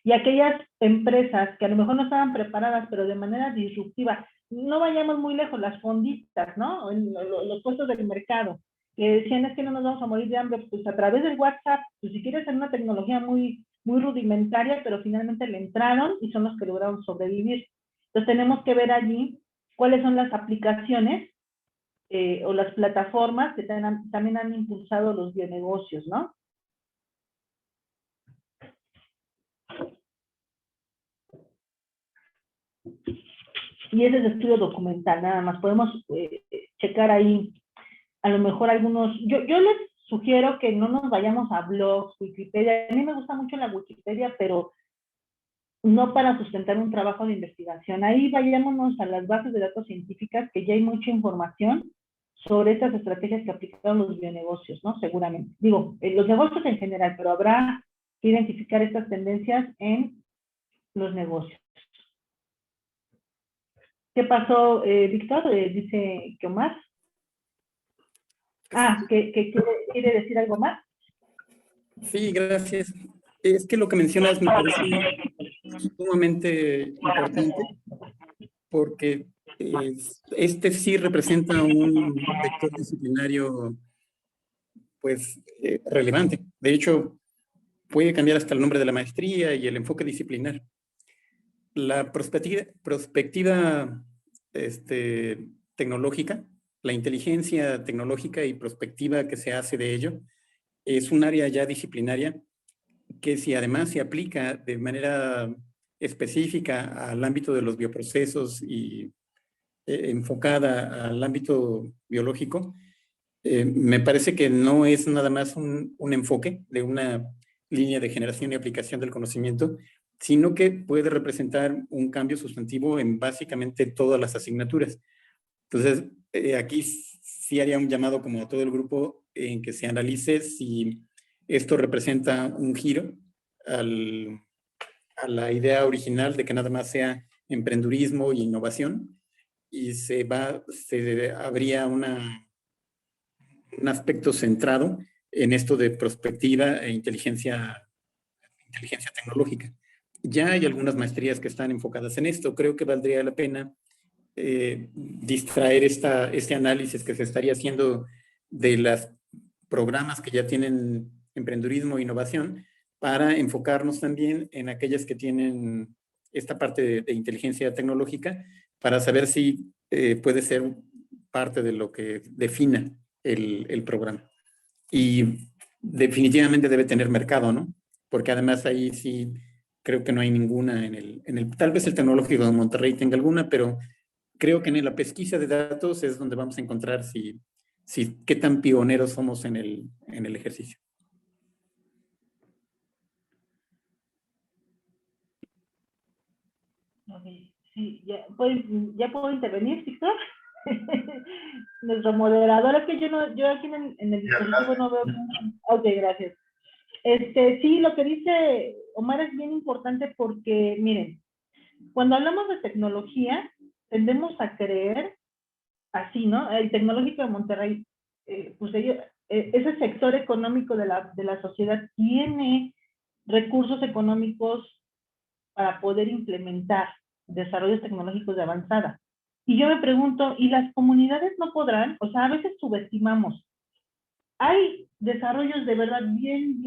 S6: Y aquellas empresas que a lo mejor no estaban preparadas, pero de manera disruptiva, no vayamos muy lejos, las fondistas, ¿no? Los puestos del mercado, que decían, es que no nos vamos a morir de hambre, pues a través del WhatsApp, pues si quieres, es una tecnología muy, muy rudimentaria, pero finalmente le entraron y son los que lograron sobrevivir. Entonces tenemos que ver allí cuáles son las aplicaciones o las plataformas que también han impulsado los bionegocios, ¿no? Y ese es el estudio documental, nada más. Podemos checar ahí a lo mejor algunos. Yo les sugiero que no nos vayamos a blogs, Wikipedia. A mí me gusta mucho la Wikipedia, pero no para sustentar un trabajo de investigación. Ahí vayámonos a las bases de datos científicas, que ya hay mucha información sobre estas estrategias que aplicaron los bionegocios, ¿no? Seguramente. Digo, los negocios en general, pero habrá que identificar estas tendencias en los negocios. ¿Qué pasó, Víctor? Dice que Omar. ¿Que quiere decir algo más?
S7: Sí, gracias. Es que lo que mencionas me parece sumamente importante porque este sí representa un vector disciplinario pues relevante. De hecho, puede cambiar hasta el nombre de la maestría y el enfoque disciplinar. La perspectiva tecnológica, la inteligencia tecnológica y prospectiva que se hace de ello, es un área ya disciplinaria que si además se aplica de manera específica al ámbito de los bioprocesos y enfocada al ámbito biológico, me parece que no es nada más un enfoque de una línea de generación y aplicación del conocimiento, sino que puede representar un cambio sustantivo en básicamente todas las asignaturas. Entonces, aquí sí haría un llamado como a todo el grupo en que se analice si esto representa un giro a la idea original de que nada más sea emprendurismo y innovación, y habría un aspecto centrado en esto de prospectiva e inteligencia tecnológica. Ya hay algunas maestrías que están enfocadas en esto. Creo que valdría la pena distraer este análisis que se estaría haciendo de los programas que ya tienen emprendurismo e innovación para enfocarnos también en aquellas que tienen esta parte de inteligencia tecnológica para saber si puede ser parte de lo que defina el programa. Y definitivamente debe tener mercado, ¿no? Porque además ahí sí creo que no hay ninguna tal vez el Tecnológico de Monterrey tenga alguna, pero creo que en la pesquisa de datos es donde vamos a encontrar qué tan pioneros somos en el ejercicio.
S6: Sí, ¿ya puedo intervenir, Víctor? Nuestro moderador, es que yo aquí en el dispositivo no veo. Ok, gracias. Sí, lo que dice Omar es bien importante porque, miren, cuando hablamos de tecnología, tendemos a creer así, ¿no? El Tecnológico de Monterrey, pues ese sector económico de la sociedad tiene recursos económicos para poder implementar desarrollos tecnológicos de avanzada. Y yo me pregunto, ¿y las comunidades no podrán? O sea, a veces subestimamos. Hay desarrollos de verdad bien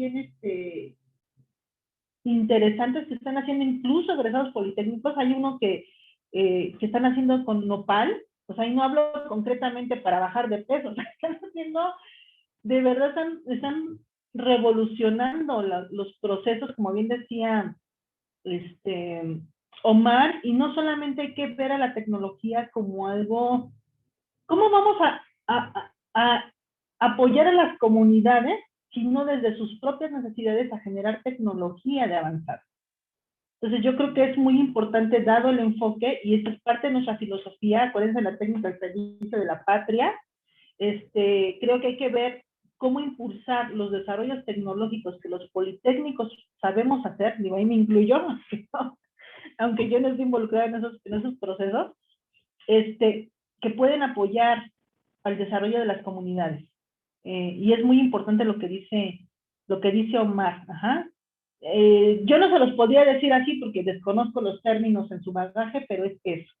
S6: interesantes que están haciendo incluso egresados politécnicos. Hay uno que están haciendo con nopal, o sea, y no hablo concretamente para bajar de peso, o sea, están haciendo, de verdad están revolucionando los procesos, como bien decía Omar, y no solamente hay que ver a la tecnología como algo, ¿cómo vamos a apoyar a las comunidades, sino desde sus propias necesidades a generar tecnología de avanzar? Entonces yo creo que es muy importante, dado el enfoque, y esto es parte de nuestra filosofía, acuérdense la técnica del servicio de la patria, creo que hay que ver cómo impulsar los desarrollos tecnológicos que los politécnicos sabemos hacer, digo, ahí me incluyo, aunque yo no estoy involucrada en esos procesos, que pueden apoyar al desarrollo de las comunidades. Y es muy importante lo que dice Omar. Ajá. Yo no se los podría decir así porque desconozco los términos en su bagaje, pero es eso.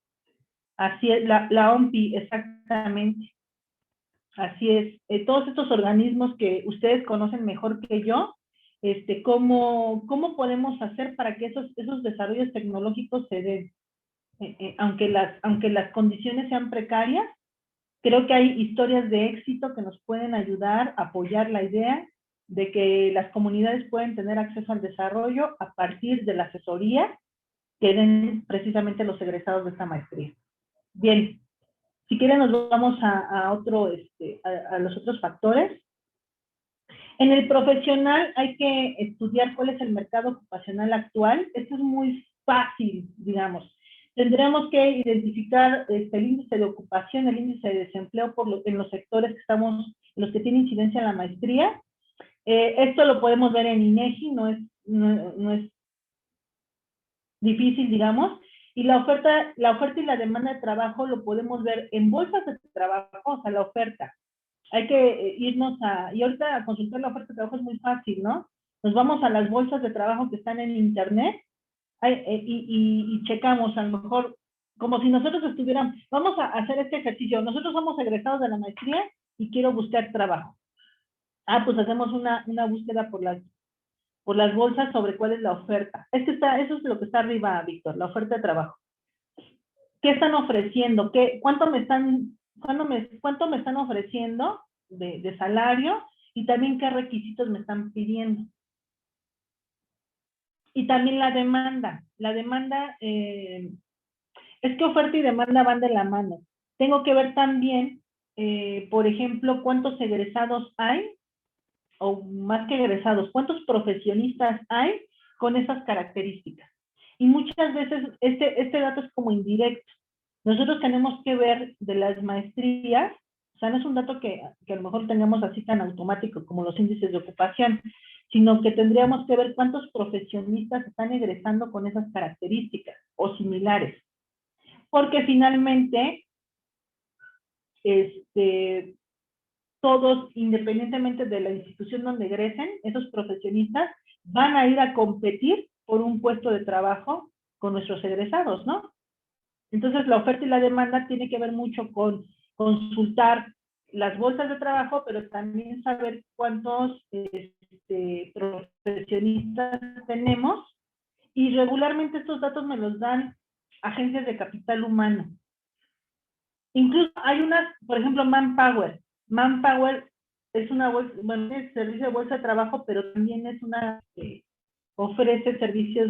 S6: Así es, la OMPI, exactamente. Así es. Todos estos organismos que ustedes conocen mejor que yo, ¿cómo podemos hacer para que esos desarrollos tecnológicos se den? Aunque las condiciones sean precarias, creo que hay historias de éxito que nos pueden ayudar a apoyar la idea de que las comunidades pueden tener acceso al desarrollo a partir de la asesoría que den precisamente los egresados de esta maestría. Bien, si quieren nos vamos a los otros factores. En el profesional hay que estudiar cuál es el mercado ocupacional actual. Esto es muy fácil, digamos. Tendremos que identificar el índice de ocupación, el índice de desempleo en los sectores que estamos, en los que tiene incidencia en la maestría. Esto lo podemos ver en INEGI, no es difícil, digamos. Y la oferta y la demanda de trabajo lo podemos ver en bolsas de trabajo, o sea, la oferta. Hay que irnos y ahorita a consultar la oferta de trabajo es muy fácil, ¿no? Nos vamos a las bolsas de trabajo que están en internet y checamos, a lo mejor, como si nosotros estuviéramos, vamos a hacer este ejercicio, nosotros somos egresados de la maestría y quiero buscar trabajo. Pues hacemos una búsqueda por las bolsas sobre cuál es la oferta. Eso es lo que está arriba, Víctor, la oferta de trabajo. ¿Qué están ofreciendo? ¿Cuánto me están ofreciendo de salario? Y también qué requisitos me están pidiendo. Y también la demanda. La demanda, es que oferta y demanda van de la mano. Tengo que ver también, por ejemplo, cuántos egresados hay, o más que egresados, cuántos profesionistas hay con esas características. Y muchas veces este dato es como indirecto. Nosotros tenemos que ver de las maestrías, o sea, no es un dato que a lo mejor tengamos así tan automático como los índices de ocupación, sino que tendríamos que ver cuántos profesionistas están egresando con esas características o similares. Porque finalmente, todos, independientemente de la institución donde egresen, esos profesionistas van a ir a competir por un puesto de trabajo con nuestros egresados, ¿no? Entonces, la oferta y la demanda tiene que ver mucho con consultar las bolsas de trabajo, pero también saber cuántos profesionistas tenemos. Y regularmente estos datos me los dan agencias de capital humano. Incluso hay unas, por ejemplo, Manpower. Manpower es es servicio de bolsa de trabajo, pero también es una ofrece servicios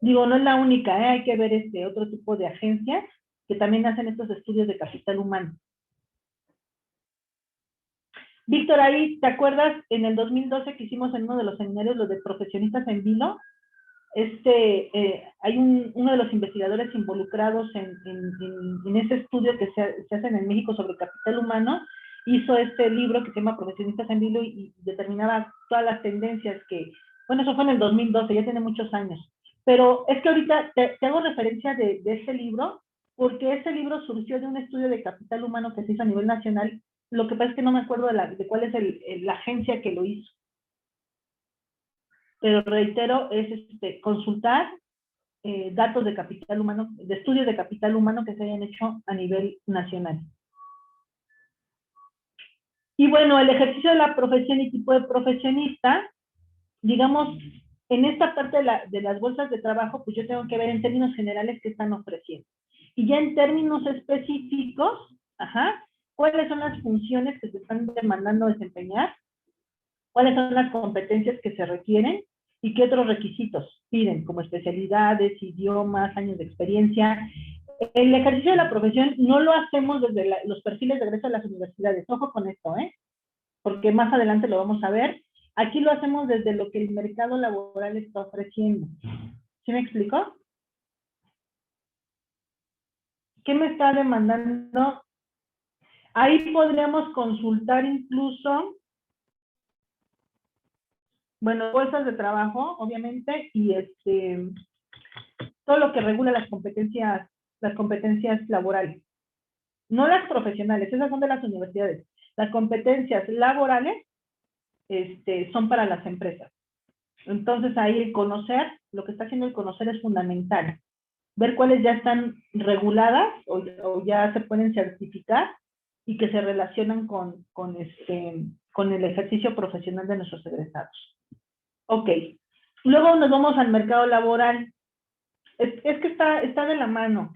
S6: no es la única, hay que ver otro tipo de agencias que también hacen estos estudios de capital humano. Víctor, ahí, ¿te acuerdas en el 2012 que hicimos en uno de los seminarios, los de profesionistas en vilo? Hay uno de los investigadores involucrados en ese estudio que se hacen en México sobre capital humano, hizo este libro que se llama Profesionistas en Vilo y determinaba todas las tendencias que, bueno, eso fue en el 2012, ya tiene muchos años. Pero es que ahorita te hago referencia de ese libro, porque ese libro surgió de un estudio de capital humano que se hizo a nivel nacional. Lo que pasa es que no me acuerdo de cuál es la agencia que lo hizo. Pero reitero, es consultar datos de capital humano, de estudios de capital humano que se hayan hecho a nivel nacional. Y bueno, el ejercicio de la profesión y tipo de profesionista, digamos, en esta parte de las bolsas de trabajo, pues yo tengo que ver en términos generales qué están ofreciendo. Y ya en términos específicos, cuáles son las funciones que se están demandando desempeñar, cuáles son las competencias que se requieren y qué otros requisitos piden, como especialidades, idiomas, años de experiencia. El ejercicio de la profesión no lo hacemos desde los perfiles de egreso de las universidades. Ojo con esto, porque más adelante lo vamos a ver. Aquí lo hacemos desde lo que el mercado laboral está ofreciendo. ¿Sí me explico? ¿Qué me está demandando? Ahí podríamos consultar incluso, bueno, bolsas de trabajo, obviamente, y todo lo que regula las competencias laborales. No las profesionales, esas son de las universidades. Las competencias laborales son para las empresas. Entonces ahí el conocer, lo que está haciendo el conocer es fundamental. Ver cuáles ya están reguladas o ya se pueden certificar y que se relacionan con el ejercicio profesional de nuestros egresados. Ok. Luego nos vamos al mercado laboral. Es que está de la mano.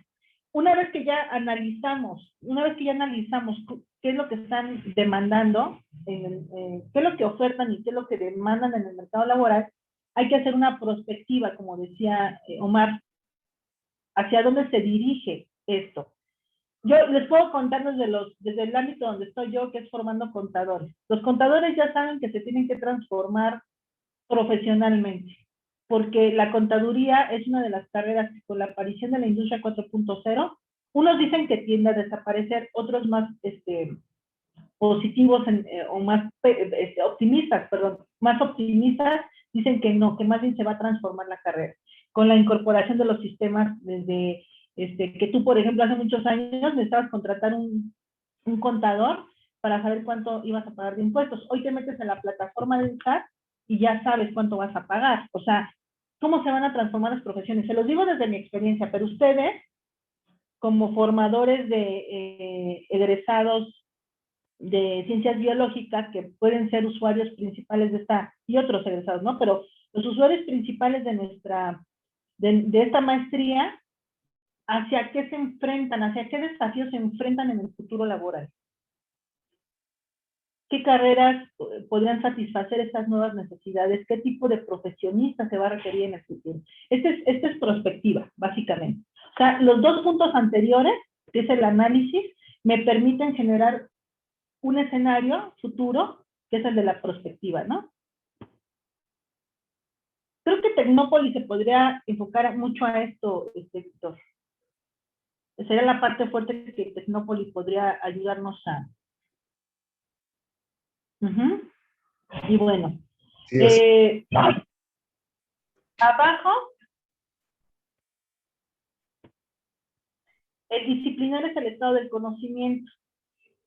S6: Una vez que ya analizamos qué es lo que están demandando, qué es lo que ofertan y qué es lo que demandan en el mercado laboral, hay que hacer una prospectiva, como decía Omar, hacia dónde se dirige esto. Yo les puedo contar desde el ámbito donde estoy yo, que es formando contadores. Los contadores ya saben que se tienen que transformar profesionalmente, porque la contaduría es una de las carreras que con la aparición de la industria 4.0, unos dicen que tiende a desaparecer, otros más positivos o más optimistas, dicen que no, que más bien se va a transformar la carrera, con la incorporación de los sistemas desde que tú, por ejemplo, hace muchos años necesitabas contratar un contador para saber cuánto ibas a pagar de impuestos. Hoy te metes en la plataforma del SAT y ya sabes cuánto vas a pagar. O sea, ¿cómo se van a transformar las profesiones? Se los digo desde mi experiencia, pero ustedes, como formadores de egresados de ciencias biológicas, que pueden ser usuarios principales de esta, y otros egresados, ¿no? Pero los usuarios principales de esta maestría, ¿hacia qué se enfrentan? ¿Hacia qué desafíos se enfrentan en el futuro laboral? ¿Qué carreras podrían satisfacer estas nuevas necesidades? ¿Qué tipo de profesionista se va a requerir en el futuro? Esta es perspectiva, básicamente. O sea, los dos puntos anteriores, que es el análisis, me permiten generar un escenario futuro, que es el de la perspectiva, ¿no? Creo que Tecnópolis se podría enfocar mucho a esto, Víctor. Sería la parte fuerte que Tecnópolis podría ayudarnos a... Y bueno,
S2: Sí,
S6: abajo, el disciplinar es el estado del conocimiento.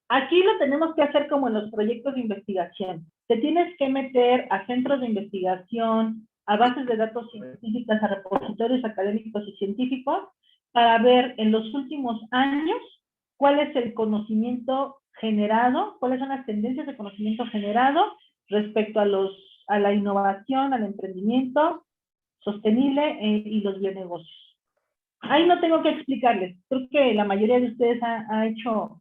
S6: Aquí lo tenemos que hacer como en los proyectos de investigación. Te tienes que meter a centros de investigación, a bases de datos científicas, a repositorios académicos y científicos, para ver en los últimos años cuál es el conocimiento generado, cuáles son las tendencias de conocimiento generado respecto a la innovación, al emprendimiento sostenible y los bionegocios. Ahí no tengo que explicarles. Creo que la mayoría de ustedes ha hecho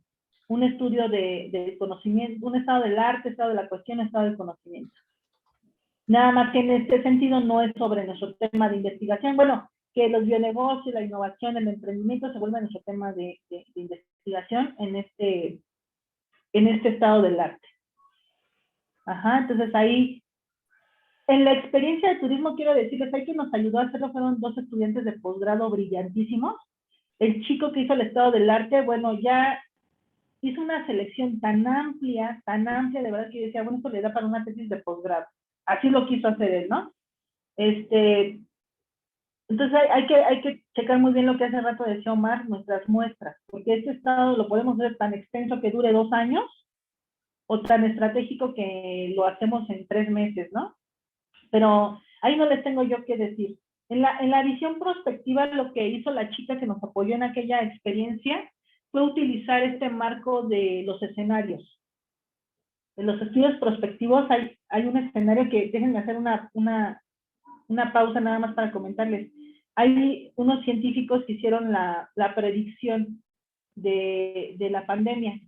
S6: un estudio de conocimiento, un estado del arte, estado de la cuestión, estado del conocimiento. Nada más que en este sentido no es sobre nuestro tema de investigación. Bueno, que los bionegocios, la innovación, el emprendimiento se vuelvan nuestro tema de investigación en este estado del arte. Entonces ahí, en la experiencia de turismo, quiero decirles, ahí que nos ayudó a hacerlo fueron 2 estudiantes de posgrado brillantísimos. El chico que hizo el estado del arte, bueno, ya hizo una selección tan amplia, de verdad que yo decía, bueno, esto le da para una tesis de posgrado. Así lo quiso hacer él, ¿no? Entonces hay que checar muy bien lo que hace rato decía Omar, nuestras muestras, porque este estado lo podemos hacer tan extenso que dure 2 años, o tan estratégico que lo hacemos en 3 meses, ¿no? Pero ahí no les tengo yo qué decir. En la visión prospectiva, lo que hizo la chica que nos apoyó en aquella experiencia fue utilizar este marco de los escenarios. En los estudios prospectivos hay un escenario que, déjenme hacer una pausa nada más para comentarles. Hay unos científicos que hicieron la predicción de la pandemia,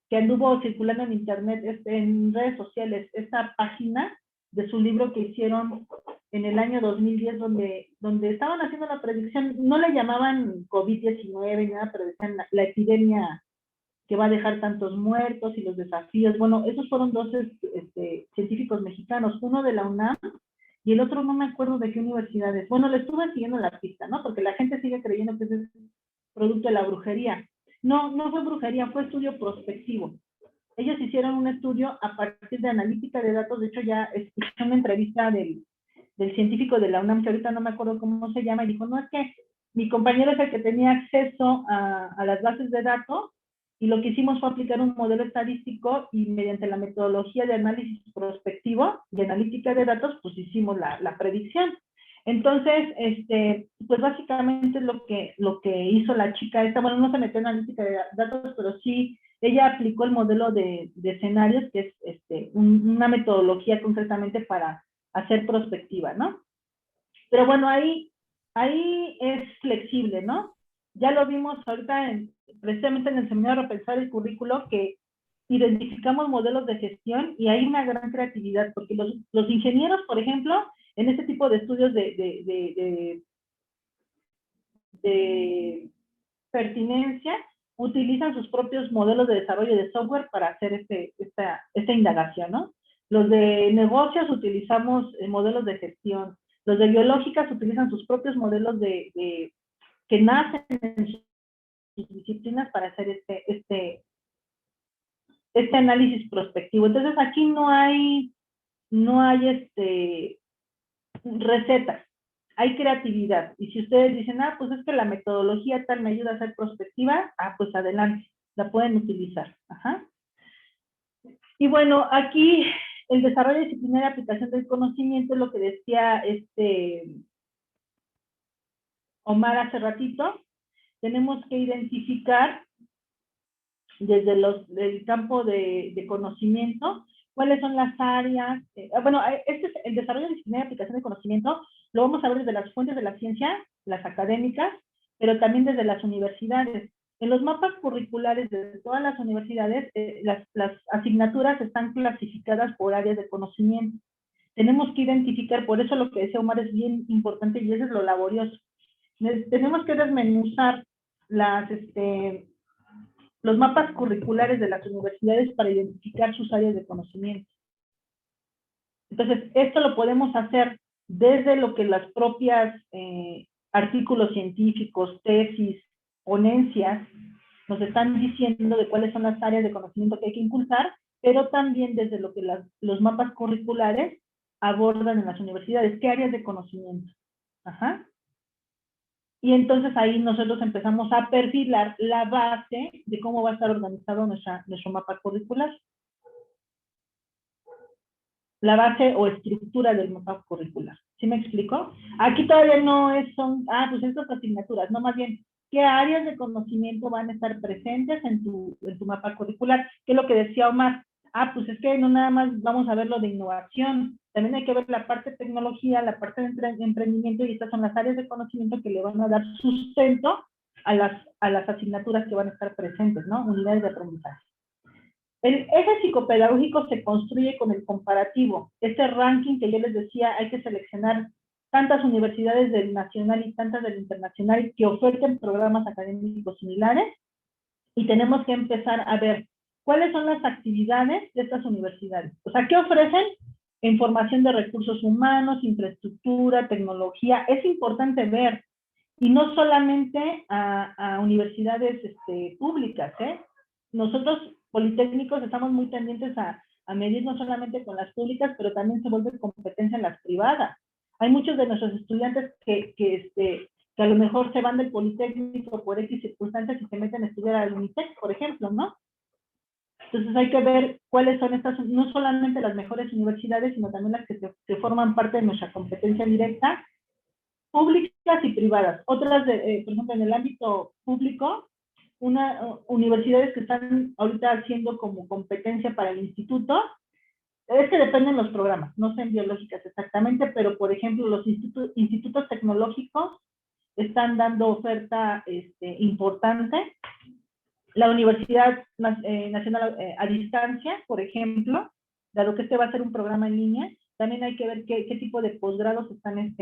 S6: que anduvo circulando en internet, en redes sociales, esta página de su libro que hicieron en el año 2010, donde estaban haciendo la predicción, no le llamaban COVID-19 ni nada, pero decían la epidemia que va a dejar tantos muertos y los desafíos. Bueno, esos fueron 2 científicos mexicanos, uno de la UNAM y el otro no me acuerdo de qué universidades. Bueno, le estuve siguiendo la pista, ¿no? Porque la gente sigue creyendo que es producto de la brujería. No fue brujería, fue estudio prospectivo. Ellos hicieron un estudio a partir de analítica de datos. De hecho, ya escuché una entrevista del científico de la UNAM, que ahorita no me acuerdo cómo se llama, y dijo, no, es que mi compañero es el que tenía acceso a las bases de datos, y lo que hicimos fue aplicar un modelo estadístico, y mediante la metodología de análisis prospectivo y analítica de datos, pues hicimos la predicción. Entonces, pues básicamente lo que hizo la chica esta, bueno, no se metió en analítica de datos, pero sí, ella aplicó el modelo de escenarios, que es una metodología concretamente para hacer prospectiva, ¿no? Pero bueno, ahí es flexible, ¿no? Ya lo vimos ahorita precisamente en el seminario Repensar el Currículo, que identificamos modelos de gestión y hay una gran creatividad, porque los ingenieros, por ejemplo, en este tipo de estudios de pertinencia, utilizan sus propios modelos de desarrollo de software para hacer esta indagación, ¿no? Los de negocios utilizamos modelos de gestión. Los de biológicas utilizan sus propios modelos que nacen en sus disciplinas para hacer este análisis prospectivo. Entonces aquí no hay recetas, hay creatividad. Y si ustedes dicen, pues es que la metodología tal me ayuda a hacer prospectiva, pues adelante, la pueden utilizar. Ajá. Y bueno, aquí el desarrollo disciplinario de aplicación del conocimiento es lo que decía Omar hace ratito. Tenemos que identificar desde el campo de conocimiento cuáles son las áreas. Bueno, este es el desarrollo disciplinario de aplicación del conocimiento, lo vamos a ver desde las fuentes de la ciencia, las académicas, pero también desde las universidades. En los mapas curriculares de todas las universidades, las asignaturas están clasificadas por áreas de conocimiento. Tenemos que identificar, por eso lo que decía Omar es bien importante y eso es lo laborioso. Tenemos que desmenuzar los mapas curriculares de las universidades para identificar sus áreas de conocimiento. Entonces, esto lo podemos hacer desde lo que las propias artículos científicos, tesis, ponencias, nos están diciendo de cuáles son las áreas de conocimiento que hay que impulsar, pero también desde lo que los mapas curriculares abordan en las universidades, qué áreas de conocimiento. Ajá. Y entonces ahí nosotros empezamos a perfilar la base de cómo va a estar organizado nuestro mapa curricular. La base o estructura del mapa curricular. ¿Sí me explico? Aquí todavía no son, pues estas asignaturas, no, más bien, ¿qué áreas de conocimiento van a estar presentes en tu mapa curricular? ¿Qué es lo que decía Omar? Pues es que no nada más vamos a ver lo de innovación, también hay que ver la parte de tecnología, la parte de emprendimiento, y estas son las áreas de conocimiento que le van a dar sustento a las asignaturas que van a estar presentes, ¿no? Unidades de aprendizaje. El eje psicopedagógico se construye con el comparativo. Este ranking que yo les decía, hay que seleccionar tantas universidades del nacional y tantas del internacional que oferten programas académicos similares, y tenemos que empezar a ver cuáles son las actividades de estas universidades. O sea, ¿qué ofrecen? En formación de recursos humanos, infraestructura, tecnología. Es importante ver, y no solamente a universidades públicas, nosotros politécnicos estamos muy tendientes a medir no solamente con las públicas, pero también se vuelve competencia en las privadas. Hay muchos de nuestros estudiantes que a lo mejor se van del politécnico por X circunstancias y se meten a estudiar al UNITEC, por ejemplo, ¿no? Entonces hay que ver cuáles son estas, no solamente las mejores universidades, sino también las que forman parte de nuestra competencia directa, públicas y privadas. Otras, por ejemplo, en el ámbito público, universidades que están ahorita haciendo como competencia para el instituto, es que dependen los programas, no sé en biológicas exactamente, pero por ejemplo los institutos tecnológicos están dando oferta importante. La Universidad Nacional a Distancia, por ejemplo, dado que este va a ser un programa en línea, también hay que ver qué tipo de posgrados están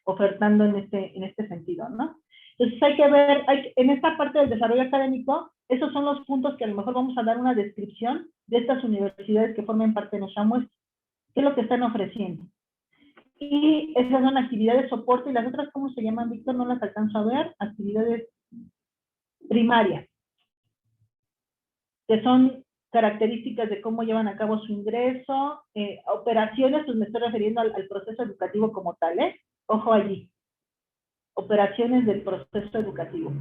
S6: ofertando en este sentido, ¿no? Entonces hay que ver, en esta parte del desarrollo académico, esos son los puntos que a lo mejor vamos a dar una descripción de estas universidades que formen parte de nuestra muestra. ¿Qué es lo que están ofreciendo? Y esas son actividades de soporte, y las otras, ¿cómo se llaman, Víctor? No las alcanzo a ver. Actividades primarias, que son características de cómo llevan a cabo su ingreso, operaciones, pues me estoy refiriendo al proceso educativo como tal, ojo allí, operaciones del proceso educativo.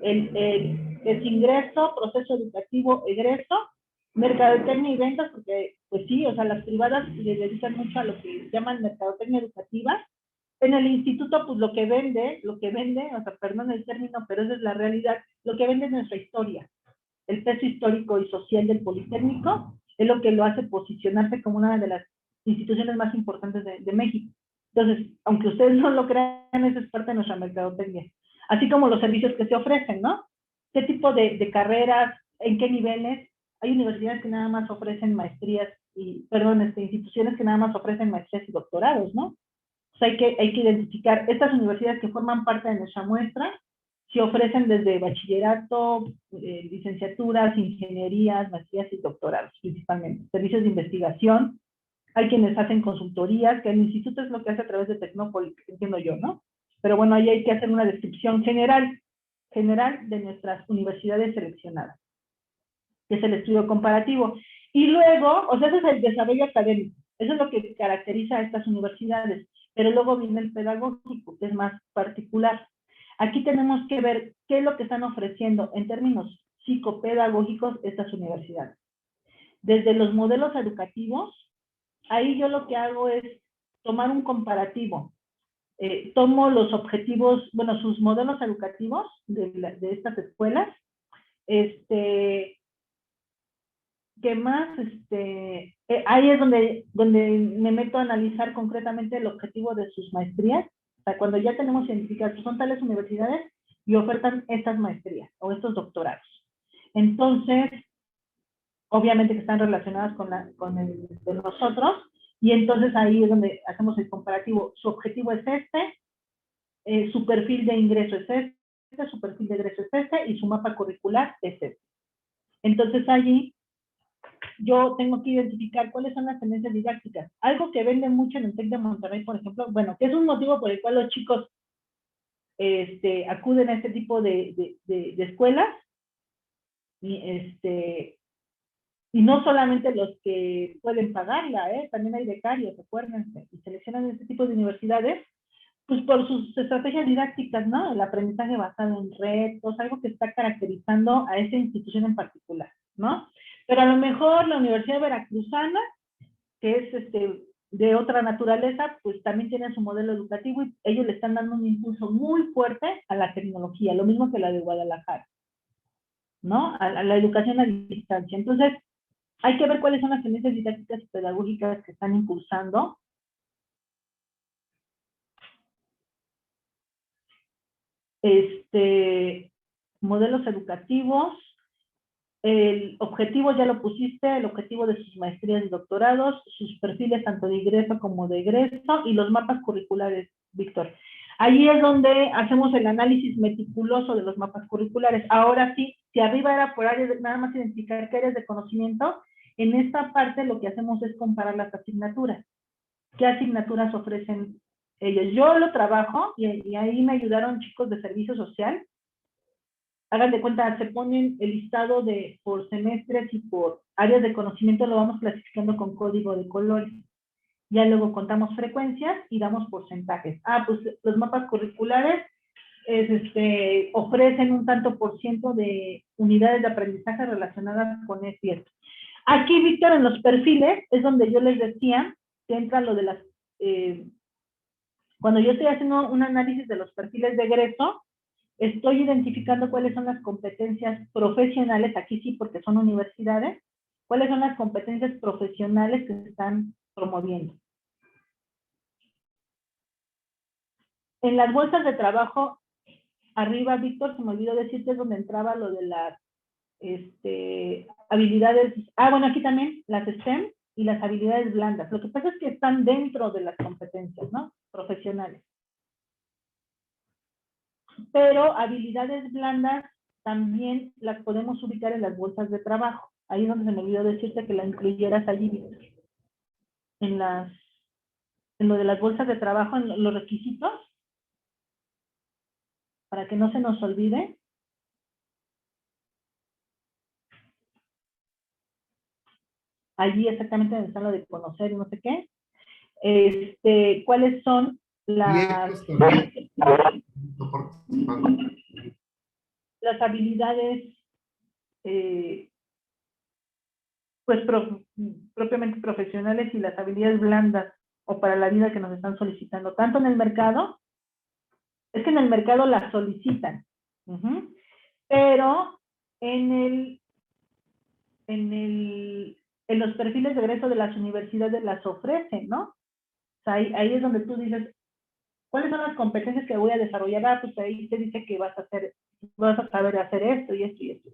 S6: Es ingreso, proceso educativo, egreso, mercadotecnia y ventas, porque pues sí, o sea, las privadas le dedican mucho a lo que llaman mercadotecnia educativa. En el instituto, pues lo que vende, o sea, perdón el término, pero esa es la realidad, lo que vende es nuestra historia. El peso histórico y social del Politécnico es lo que lo hace posicionarse como una de las instituciones más importantes de México. Entonces, aunque ustedes no lo crean, eso es parte de nuestra mercadotecnia. Así como los servicios que se ofrecen, ¿no? ¿Qué tipo de carreras? ¿En qué niveles? Hay universidades que nada más ofrecen maestrías instituciones que nada más ofrecen maestrías y doctorados, ¿no? O sea, hay que identificar estas universidades que forman parte de nuestra muestra, si ofrecen desde bachillerato, licenciaturas, ingenierías, maestrías y doctorados, principalmente. Servicios de investigación. Hay quienes hacen consultorías, que el instituto es lo que hace a través de Tecnópolis, entiendo yo, ¿no? Pero bueno, ahí hay que hacer una descripción general de nuestras universidades seleccionadas, que es el estudio comparativo. Y luego, o sea, ese es el desarrollo académico. Eso es lo que caracteriza a estas universidades. Pero luego viene el pedagógico, que es más particular. Aquí tenemos que ver qué es lo que están ofreciendo en términos psicopedagógicos estas universidades. Desde los modelos educativos, ahí yo lo que hago es tomar un comparativo. Tomo los objetivos, bueno, sus modelos educativos de estas escuelas. ¿Qué más? Ahí es donde me meto a analizar concretamente el objetivo de sus maestrías. O sea, cuando ya tenemos identificados, son tales universidades y ofertan estas maestrías o estos doctorados. Entonces, obviamente que están relacionadas con el de nosotros, y entonces ahí es donde hacemos el comparativo. Su objetivo es su perfil de ingreso es su perfil de egreso es y su mapa curricular es este. Entonces allí yo tengo que identificar cuáles son las tendencias didácticas. Algo que vende mucho en el TEC de Monterrey, por ejemplo, bueno, que es un motivo por el cual los chicos acuden a este tipo de escuelas, y no solamente los que pueden pagarla, también hay becarios, acuérdense, y seleccionan este tipo de universidades, pues por sus estrategias didácticas, ¿no? El aprendizaje basado en retos, algo que está caracterizando a esa institución en particular, ¿no? Pero a lo mejor la Universidad Veracruzana, que es de otra naturaleza, pues también tiene su modelo educativo y ellos le están dando un impulso muy fuerte a la tecnología, lo mismo que la de Guadalajara, ¿no? A la educación a distancia. Entonces, hay que ver cuáles son las tendencias didácticas y pedagógicas que están impulsando. Modelos educativos. El objetivo ya lo pusiste, el objetivo de sus maestrías y doctorados, sus perfiles tanto de ingreso como de egreso y los mapas curriculares, Víctor. Ahí es donde hacemos el análisis meticuloso de los mapas curriculares. Ahora sí, si arriba era por áreas, nada más identificar qué áreas de conocimiento, en esta parte lo que hacemos es comparar las asignaturas. ¿Qué asignaturas ofrecen ellos? Yo lo trabajo y ahí me ayudaron chicos de servicio social hagan de cuenta, se ponen el listado de por semestres y por áreas de conocimiento, lo vamos clasificando con código de colores. Ya luego contamos frecuencias y damos porcentajes. Pues los mapas curriculares ofrecen un tanto por ciento de unidades de aprendizaje relacionadas con esto. Aquí, Víctor, en los perfiles es donde yo les decía que entra lo de las... cuando yo estoy haciendo un análisis de los perfiles de egreso, estoy identificando cuáles son las competencias profesionales, aquí sí porque son universidades, cuáles son las competencias profesionales que se están promoviendo. En las bolsas de trabajo, arriba, Víctor, se me olvidó decirte, es donde entraba lo de las habilidades, bueno, aquí también, las STEM y las habilidades blandas. Lo que pasa es que están dentro de las competencias, ¿no? Profesionales. Pero habilidades blandas también las podemos ubicar en las bolsas de trabajo. Ahí es donde se me olvidó decirte que la incluyeras allí, Víctor. En lo de las bolsas de trabajo, en los requisitos, para que no se nos olvide. Allí exactamente donde está lo de conocer y no sé qué. ¿Cuáles son las habilidades pues propiamente profesionales y las habilidades blandas o para la vida que nos están solicitando, tanto en el mercado, es que en el mercado las solicitan, pero en los perfiles de egreso de las universidades las ofrecen, ¿no? O sea, ahí es donde tú dices, ¿cuáles son las competencias que voy a desarrollar? Pues ahí te dice que vas a saber hacer esto y esto y esto.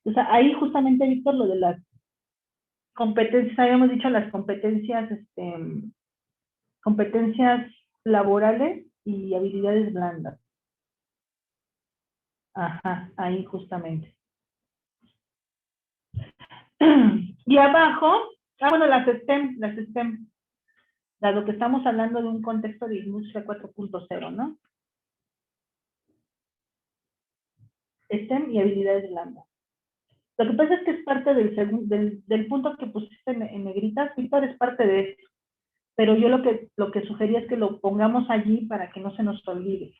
S6: O sea, ahí justamente, Víctor, lo de las competencias, habíamos dicho las competencias, competencias laborales y habilidades blandas. Ajá, ahí justamente. Y abajo, bueno, las STEM, dado que estamos hablando de un contexto de industria 4.0, ¿no? STEM y habilidades blandas. Lo que pasa es que es parte del punto que pusiste en negritas, Víctor, es parte de esto. Pero yo lo que sugería es que lo pongamos allí para que no se nos olvide.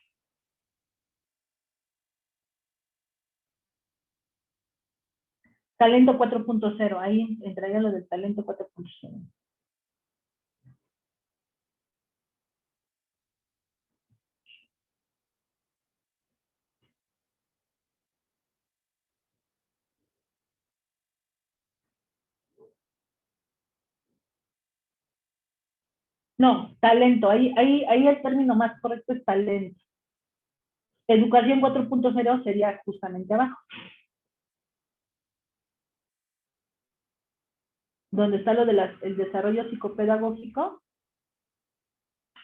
S6: Talento 4.0, ahí entraría lo del talento 4.0. No, talento, ahí el término más correcto es talento. Educación 4.0 sería justamente abajo. Donde está lo del desarrollo psicopedagógico,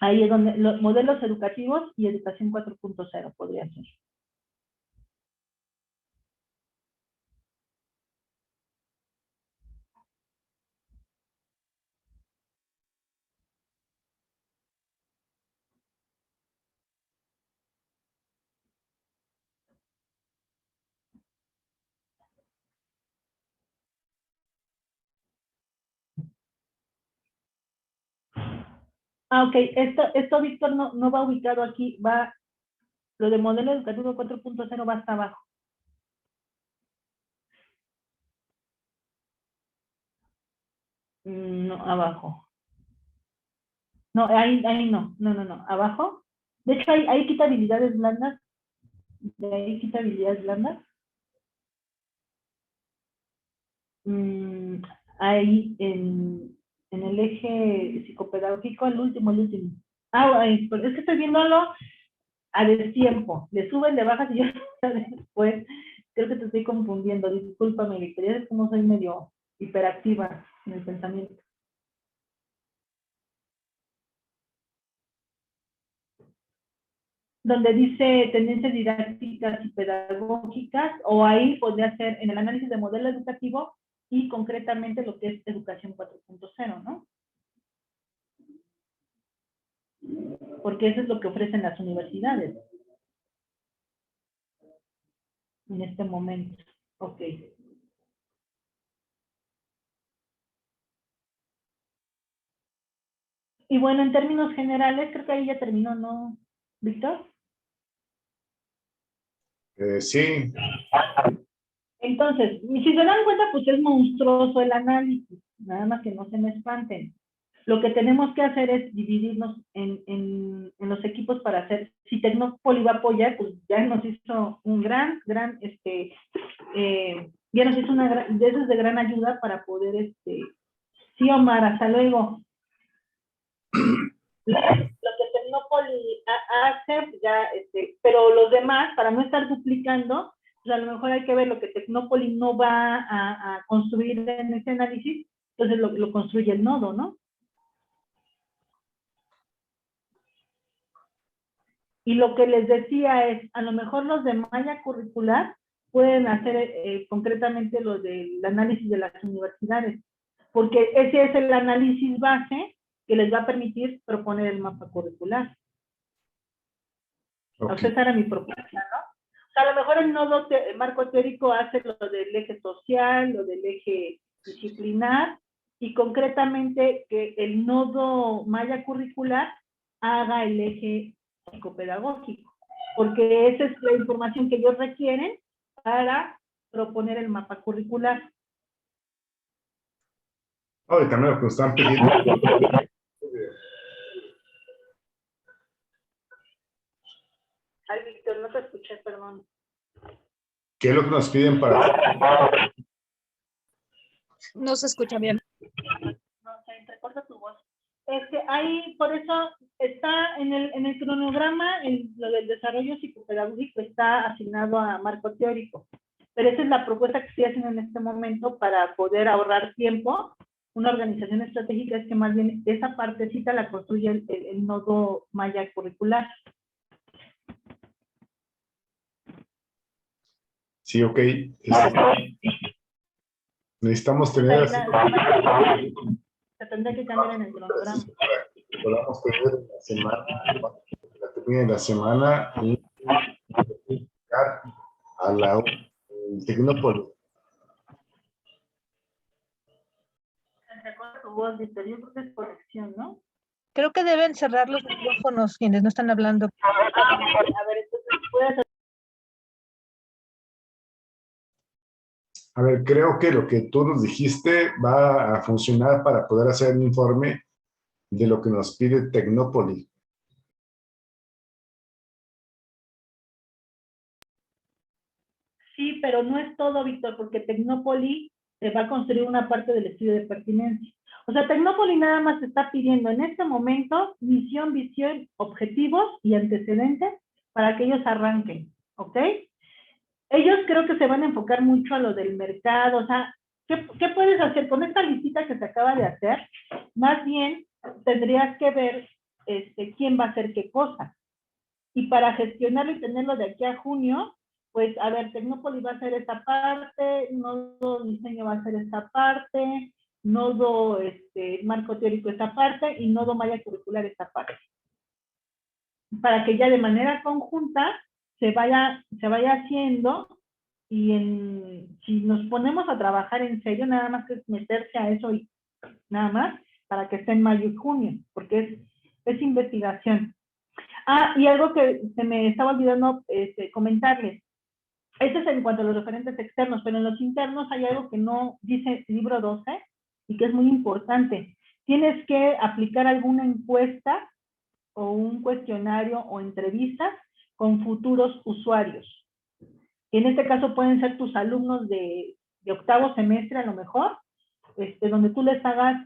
S6: ahí es donde los modelos educativos y educación 4.0 podría ser. Ok, esto Víctor, no va ubicado aquí, lo de modelo educativo 4.0 va hasta abajo. No, abajo. No, ahí no, abajo. De hecho, ahí quita habilidades blandas. De ahí quita habilidades blandas. Ahí en el eje psicopedagógico, el último. Es que estoy viéndolo a destiempo. Le suben, le bajas y yo después. Creo que te estoy confundiendo. Discúlpame, Victoria, es como soy medio hiperactiva en el pensamiento. Donde dice tendencias didácticas y pedagógicas, o ahí podría ser en el análisis de modelo educativo y concretamente lo que es educación 4.0, ¿no? Porque eso es lo que ofrecen las universidades. en este momento. Ok. Y bueno, en términos generales, creo que ahí ya terminó, ¿no, Víctor?
S2: Sí,
S6: Entonces, si se dan cuenta, pues es monstruoso el análisis, nada más que no se me espanten. Lo que tenemos que hacer es dividirnos en los equipos para hacer, si Tecnópoli va a apoyar, pues ya nos hizo un gran, ya nos hizo de esos de gran ayuda para poder, sí, Omar, hasta luego. Lo que Tecnópoli hace, pues ya, pero los demás, para no estar duplicando, pues a lo mejor hay que ver lo que Tecnópoli no va a construir en ese análisis, entonces lo construye el nodo, ¿no? Y lo que les decía es, a lo mejor los de malla curricular pueden hacer concretamente lo del análisis de las universidades, porque ese es el análisis base que les va a permitir proponer el mapa curricular.
S2: ok.
S6: O sea, esa era mi propuesta, ¿no? O sea, a lo mejor el nodo marco teórico hace lo del eje social, lo del eje disciplinar, y concretamente que el nodo malla curricular haga el eje psicopedagógico, porque esa es la información que ellos requieren para proponer el mapa curricular.
S2: Oh, y también lo que nos están pidiendo.
S6: Ay, Víctor, no te escuché, perdón.
S2: ¿Qué es lo que nos piden para?
S3: No se escucha bien.
S6: No, se entrecorta tu voz. Ahí, por eso, está en el cronograma, lo del desarrollo psicopedagógico está asignado a marco teórico. Pero esa es la propuesta que estoy haciendo en este momento para poder ahorrar tiempo. Una organización estratégica es que más bien esa partecita la construye el nodo malla curricular.
S2: Sí, ok. Necesitamos tener así,
S6: Se tendría que cambiar en el cronograma.
S2: podamos tener en la semana, la termine la semana y dedicar a la Tecnópoli.
S6: Se entrecorta tu voz, Víctor. Yo creo que es conexión, ¿no?
S3: Creo que deben cerrar los micrófonos quienes no están hablando.
S6: A ver, entonces, ¿puedes?
S2: A ver, creo que lo que tú nos dijiste va a funcionar para poder hacer un informe de lo que nos pide Tecnópoli.
S6: Sí, pero no es todo, Víctor, porque Tecnópoli va a construir una parte del estudio de pertinencia. O sea, Tecnópoli nada más te está pidiendo en este momento misión, visión, objetivos y antecedentes para que ellos arranquen, ¿ok? Ellos creo que se van a enfocar mucho a lo del mercado, o sea, ¿qué puedes hacer con esta listita que se acaba de hacer? Más bien, tendrías que ver quién va a hacer qué cosa. Y para gestionarlo y tenerlo de aquí a junio, pues, a ver, Tecnópoli va a hacer esta parte, nodo diseño va a hacer esta parte, nodo marco teórico esta parte y nodo malla curricular esta parte. Para que ya de manera conjunta se vaya haciendo y si nos ponemos a trabajar en serio, nada más que es meterse a eso y nada más, para que esté en mayo y junio, porque es investigación. Ah, y algo que se me estaba olvidando comentarles. Esto es en cuanto a los referentes externos, pero en los internos hay algo que no dice libro 12 y que es muy importante. Tienes que aplicar alguna encuesta o un cuestionario o entrevistas con futuros usuarios. En este caso pueden ser tus alumnos de octavo semestre a lo mejor, donde tú les hagas,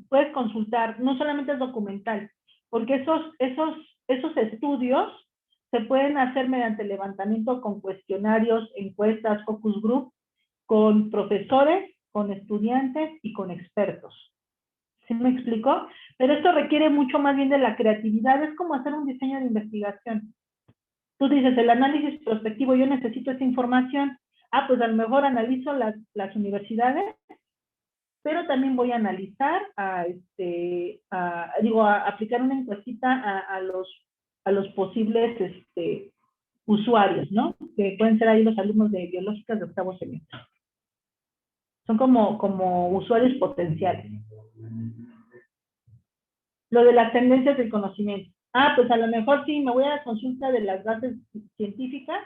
S6: puedes consultar, no solamente es documental, porque esos estudios se pueden hacer mediante levantamiento con cuestionarios, encuestas, focus group, con profesores, con estudiantes y con expertos. ¿Sí me explico? Pero esto requiere mucho más bien de la creatividad, es como hacer un diseño de investigación. Tú dices, el análisis prospectivo, yo necesito esa información. Ah, pues a lo mejor analizo las universidades, pero también voy a analizar, aplicar una encuestita a los posibles usuarios, ¿no? Que pueden ser ahí los alumnos de biológicas de octavo semestre. Son como usuarios potenciales. Lo de las tendencias del conocimiento. Pues a lo mejor sí, me voy a la consulta de las bases científicas,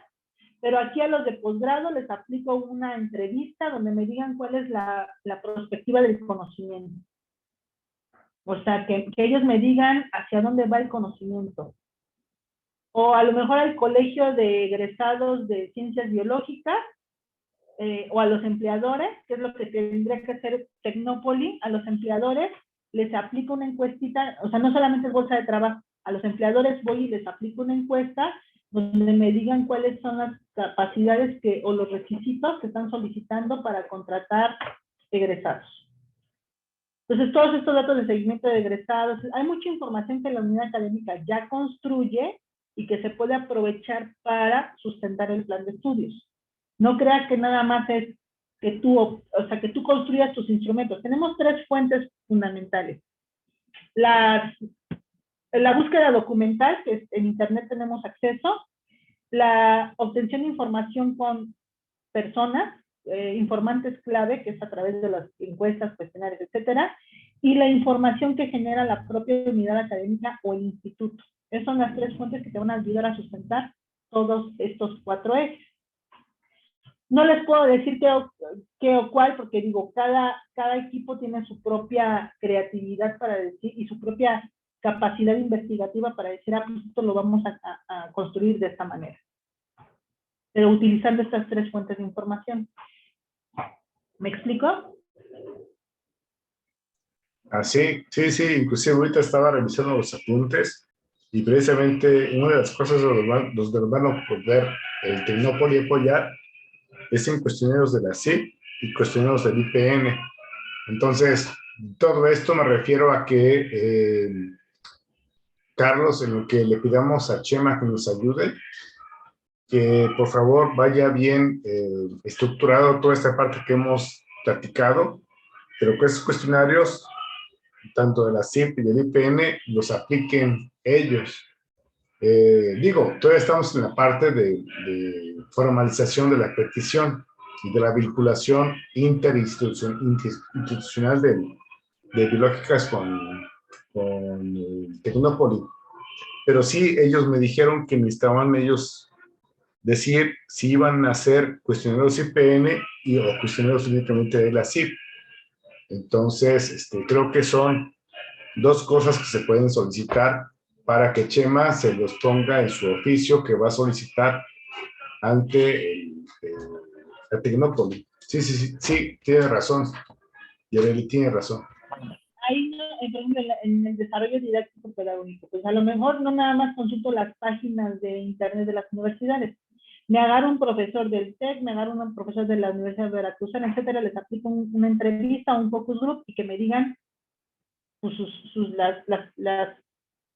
S6: pero aquí a los de posgrado les aplico una entrevista donde me digan cuál es la perspectiva del conocimiento. O sea, que ellos me digan hacia dónde va el conocimiento. O a lo mejor al colegio de egresados de ciencias biológicas, o a los empleadores, que es lo que tendría que hacer Tecnópoli, a los empleadores les aplico una encuestita, o sea, no solamente es bolsa de trabajo, a los empleadores voy y les aplico una encuesta donde me digan cuáles son las capacidades o los requisitos que están solicitando para contratar egresados. Entonces, todos estos datos de seguimiento de egresados, hay mucha información que la unidad académica ya construye y que se puede aprovechar para sustentar el plan de estudios. No creas que nada más es que tú construyas tus instrumentos. Tenemos 3 fuentes fundamentales. La búsqueda documental, que en Internet tenemos acceso, la obtención de información con personas, informantes clave, que es a través de las encuestas, cuestionarios, etcétera, y la información que genera la propia unidad académica o el instituto. Esas son las 3 fuentes que te van a ayudar a sustentar todos estos 4 ejes. No les puedo decir qué o cuál, porque digo, cada equipo tiene su propia creatividad para decir y su propia capacidad investigativa para decir, pues esto lo vamos a construir de esta manera. Pero utilizando estas 3 fuentes de información. ¿Me explico?
S2: Sí, inclusive ahorita estaba revisando los apuntes y precisamente una de las cosas los que van a poder el Tecnópoli apoyar es en cuestionarios de la CIP y cuestionarios del IPN. Entonces, todo esto me refiero a que Carlos, en lo que le pidamos a Chema que nos ayude, que por favor vaya bien estructurado toda esta parte que hemos platicado, pero que esos cuestionarios, tanto de la CIP y del IPN, los apliquen ellos. Todavía estamos en la parte de formalización de la petición y de la vinculación interinstitucional de biológicas con el Tecnópoli. Pero sí, ellos me dijeron que necesitaban ellos decir si iban a hacer cuestionarios IPN o cuestionarios únicamente de la CIP. Entonces, creo que son 2 cosas que se pueden solicitar para que Chema se los ponga en su oficio que va a solicitar ante el Tecnópoli. Sí, tiene razón. Yareli tiene razón.
S6: Ahí, por ejemplo, en el desarrollo didáctico pedagógico, pues a lo mejor no nada más consulto las páginas de Internet de las universidades. Me agarro un profesor del TEC, me agarro un profesor de la Universidad de Veracruzana, etcétera, les aplico una entrevista, un focus group y que me digan pues,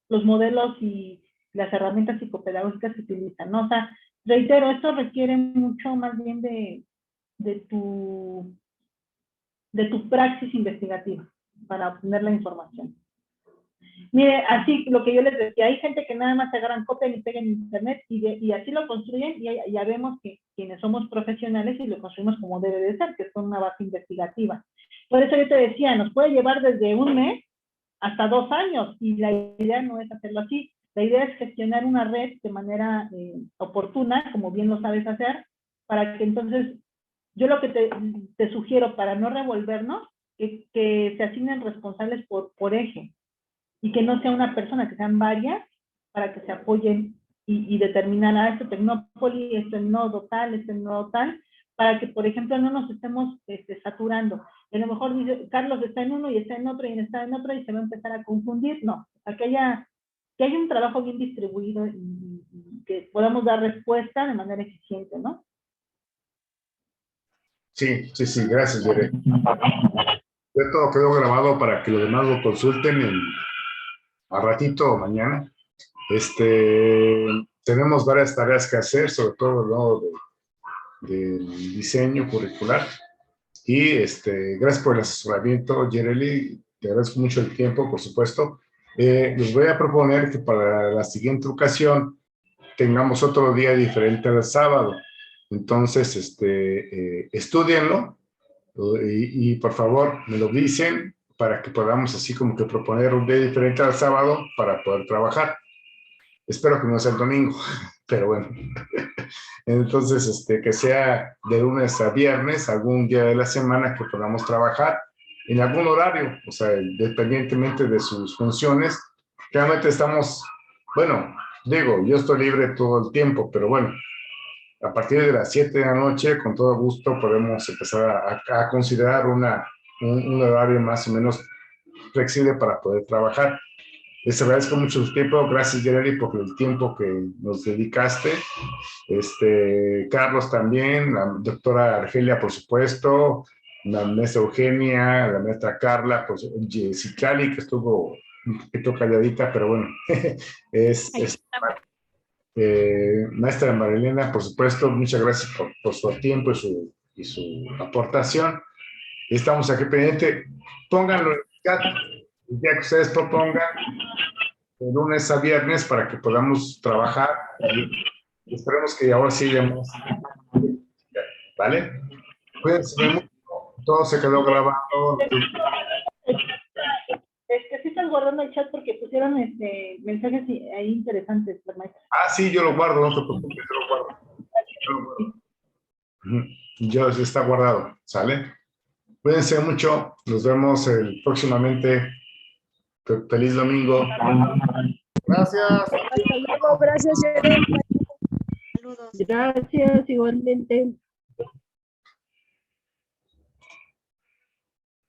S6: los modelos y las herramientas psicopedagógicas que utilizan, ¿no? O sea, reitero, esto requiere mucho más bien de tu praxis investigativa para obtener la información. Mire, así lo que yo les decía, hay gente que nada más se agarran, copian y pegan en Internet y así lo construyen y ya vemos que quienes somos profesionales y lo construimos como debe de ser, que es una base investigativa. Por eso yo te decía, nos puede llevar desde 1 mes hasta 2 años y la idea no es hacerlo así. La idea es gestionar una red de manera oportuna, como bien lo sabes hacer, para que entonces, yo lo que te sugiero para no revolvernos, que se asignen responsables por eje y que no sea una persona, que sean varias para que se apoyen y determinar este Tecnópoli, este nodo tal, para que, por ejemplo, no nos estemos saturando. A lo mejor dice, Carlos está en uno y está en otro y está en otro y se va a empezar a confundir. No, que haya un trabajo bien distribuido y que podamos dar respuesta de manera eficiente, ¿no?
S2: Sí, gracias, Yere. Ya todo quedó grabado para que los demás lo consulten a ratito o mañana. Tenemos varias tareas que hacer, sobre todo ¿no? del diseño curricular. Y gracias por el asesoramiento, Yareli. Te agradezco mucho el tiempo, por supuesto. Les voy a proponer que para la siguiente ocasión tengamos otro día diferente al sábado. Entonces, estúdienlo y por favor me lo dicen para que podamos así como que proponer un día diferente al sábado para poder trabajar. Espero que no sea el domingo, pero bueno. Entonces, que sea de lunes a viernes, algún día de la semana que podamos trabajar en algún horario, o sea, independientemente de sus funciones. Realmente estamos, bueno, digo, yo estoy libre todo el tiempo, pero bueno, a partir de las 7 de la noche, con todo gusto, podemos empezar a considerar un horario más o menos flexible para poder trabajar. Les agradezco mucho su tiempo. Gracias, Yereli, por el tiempo que nos dedicaste. Carlos también, la doctora Argelia, por supuesto, la maestra Eugenia, la maestra Carla, pues, Ciclali, que estuvo un poquito calladita, pero bueno, maestra Marilena, por supuesto, muchas gracias por su tiempo y su aportación. Estamos aquí pendiente. Pónganlo en el chat, el día que ustedes propongan, de lunes a viernes, para que podamos trabajar. Y esperemos que ahora sí demos. ¿Vale? Cuídense mucho. Todo se quedó grabado.
S6: Sí estás guardando el chat porque pusieron mensajes ahí interesantes, la maestra.
S2: Ah, sí, yo lo guardo, no te preocupes, yo lo guardo. Yo está guardado, ¿sale? Cuídense mucho, nos vemos próximamente. Feliz domingo.
S5: Gracias.
S8: Hasta luego, gracias, Yereli. Saludos.
S6: Gracias, igualmente.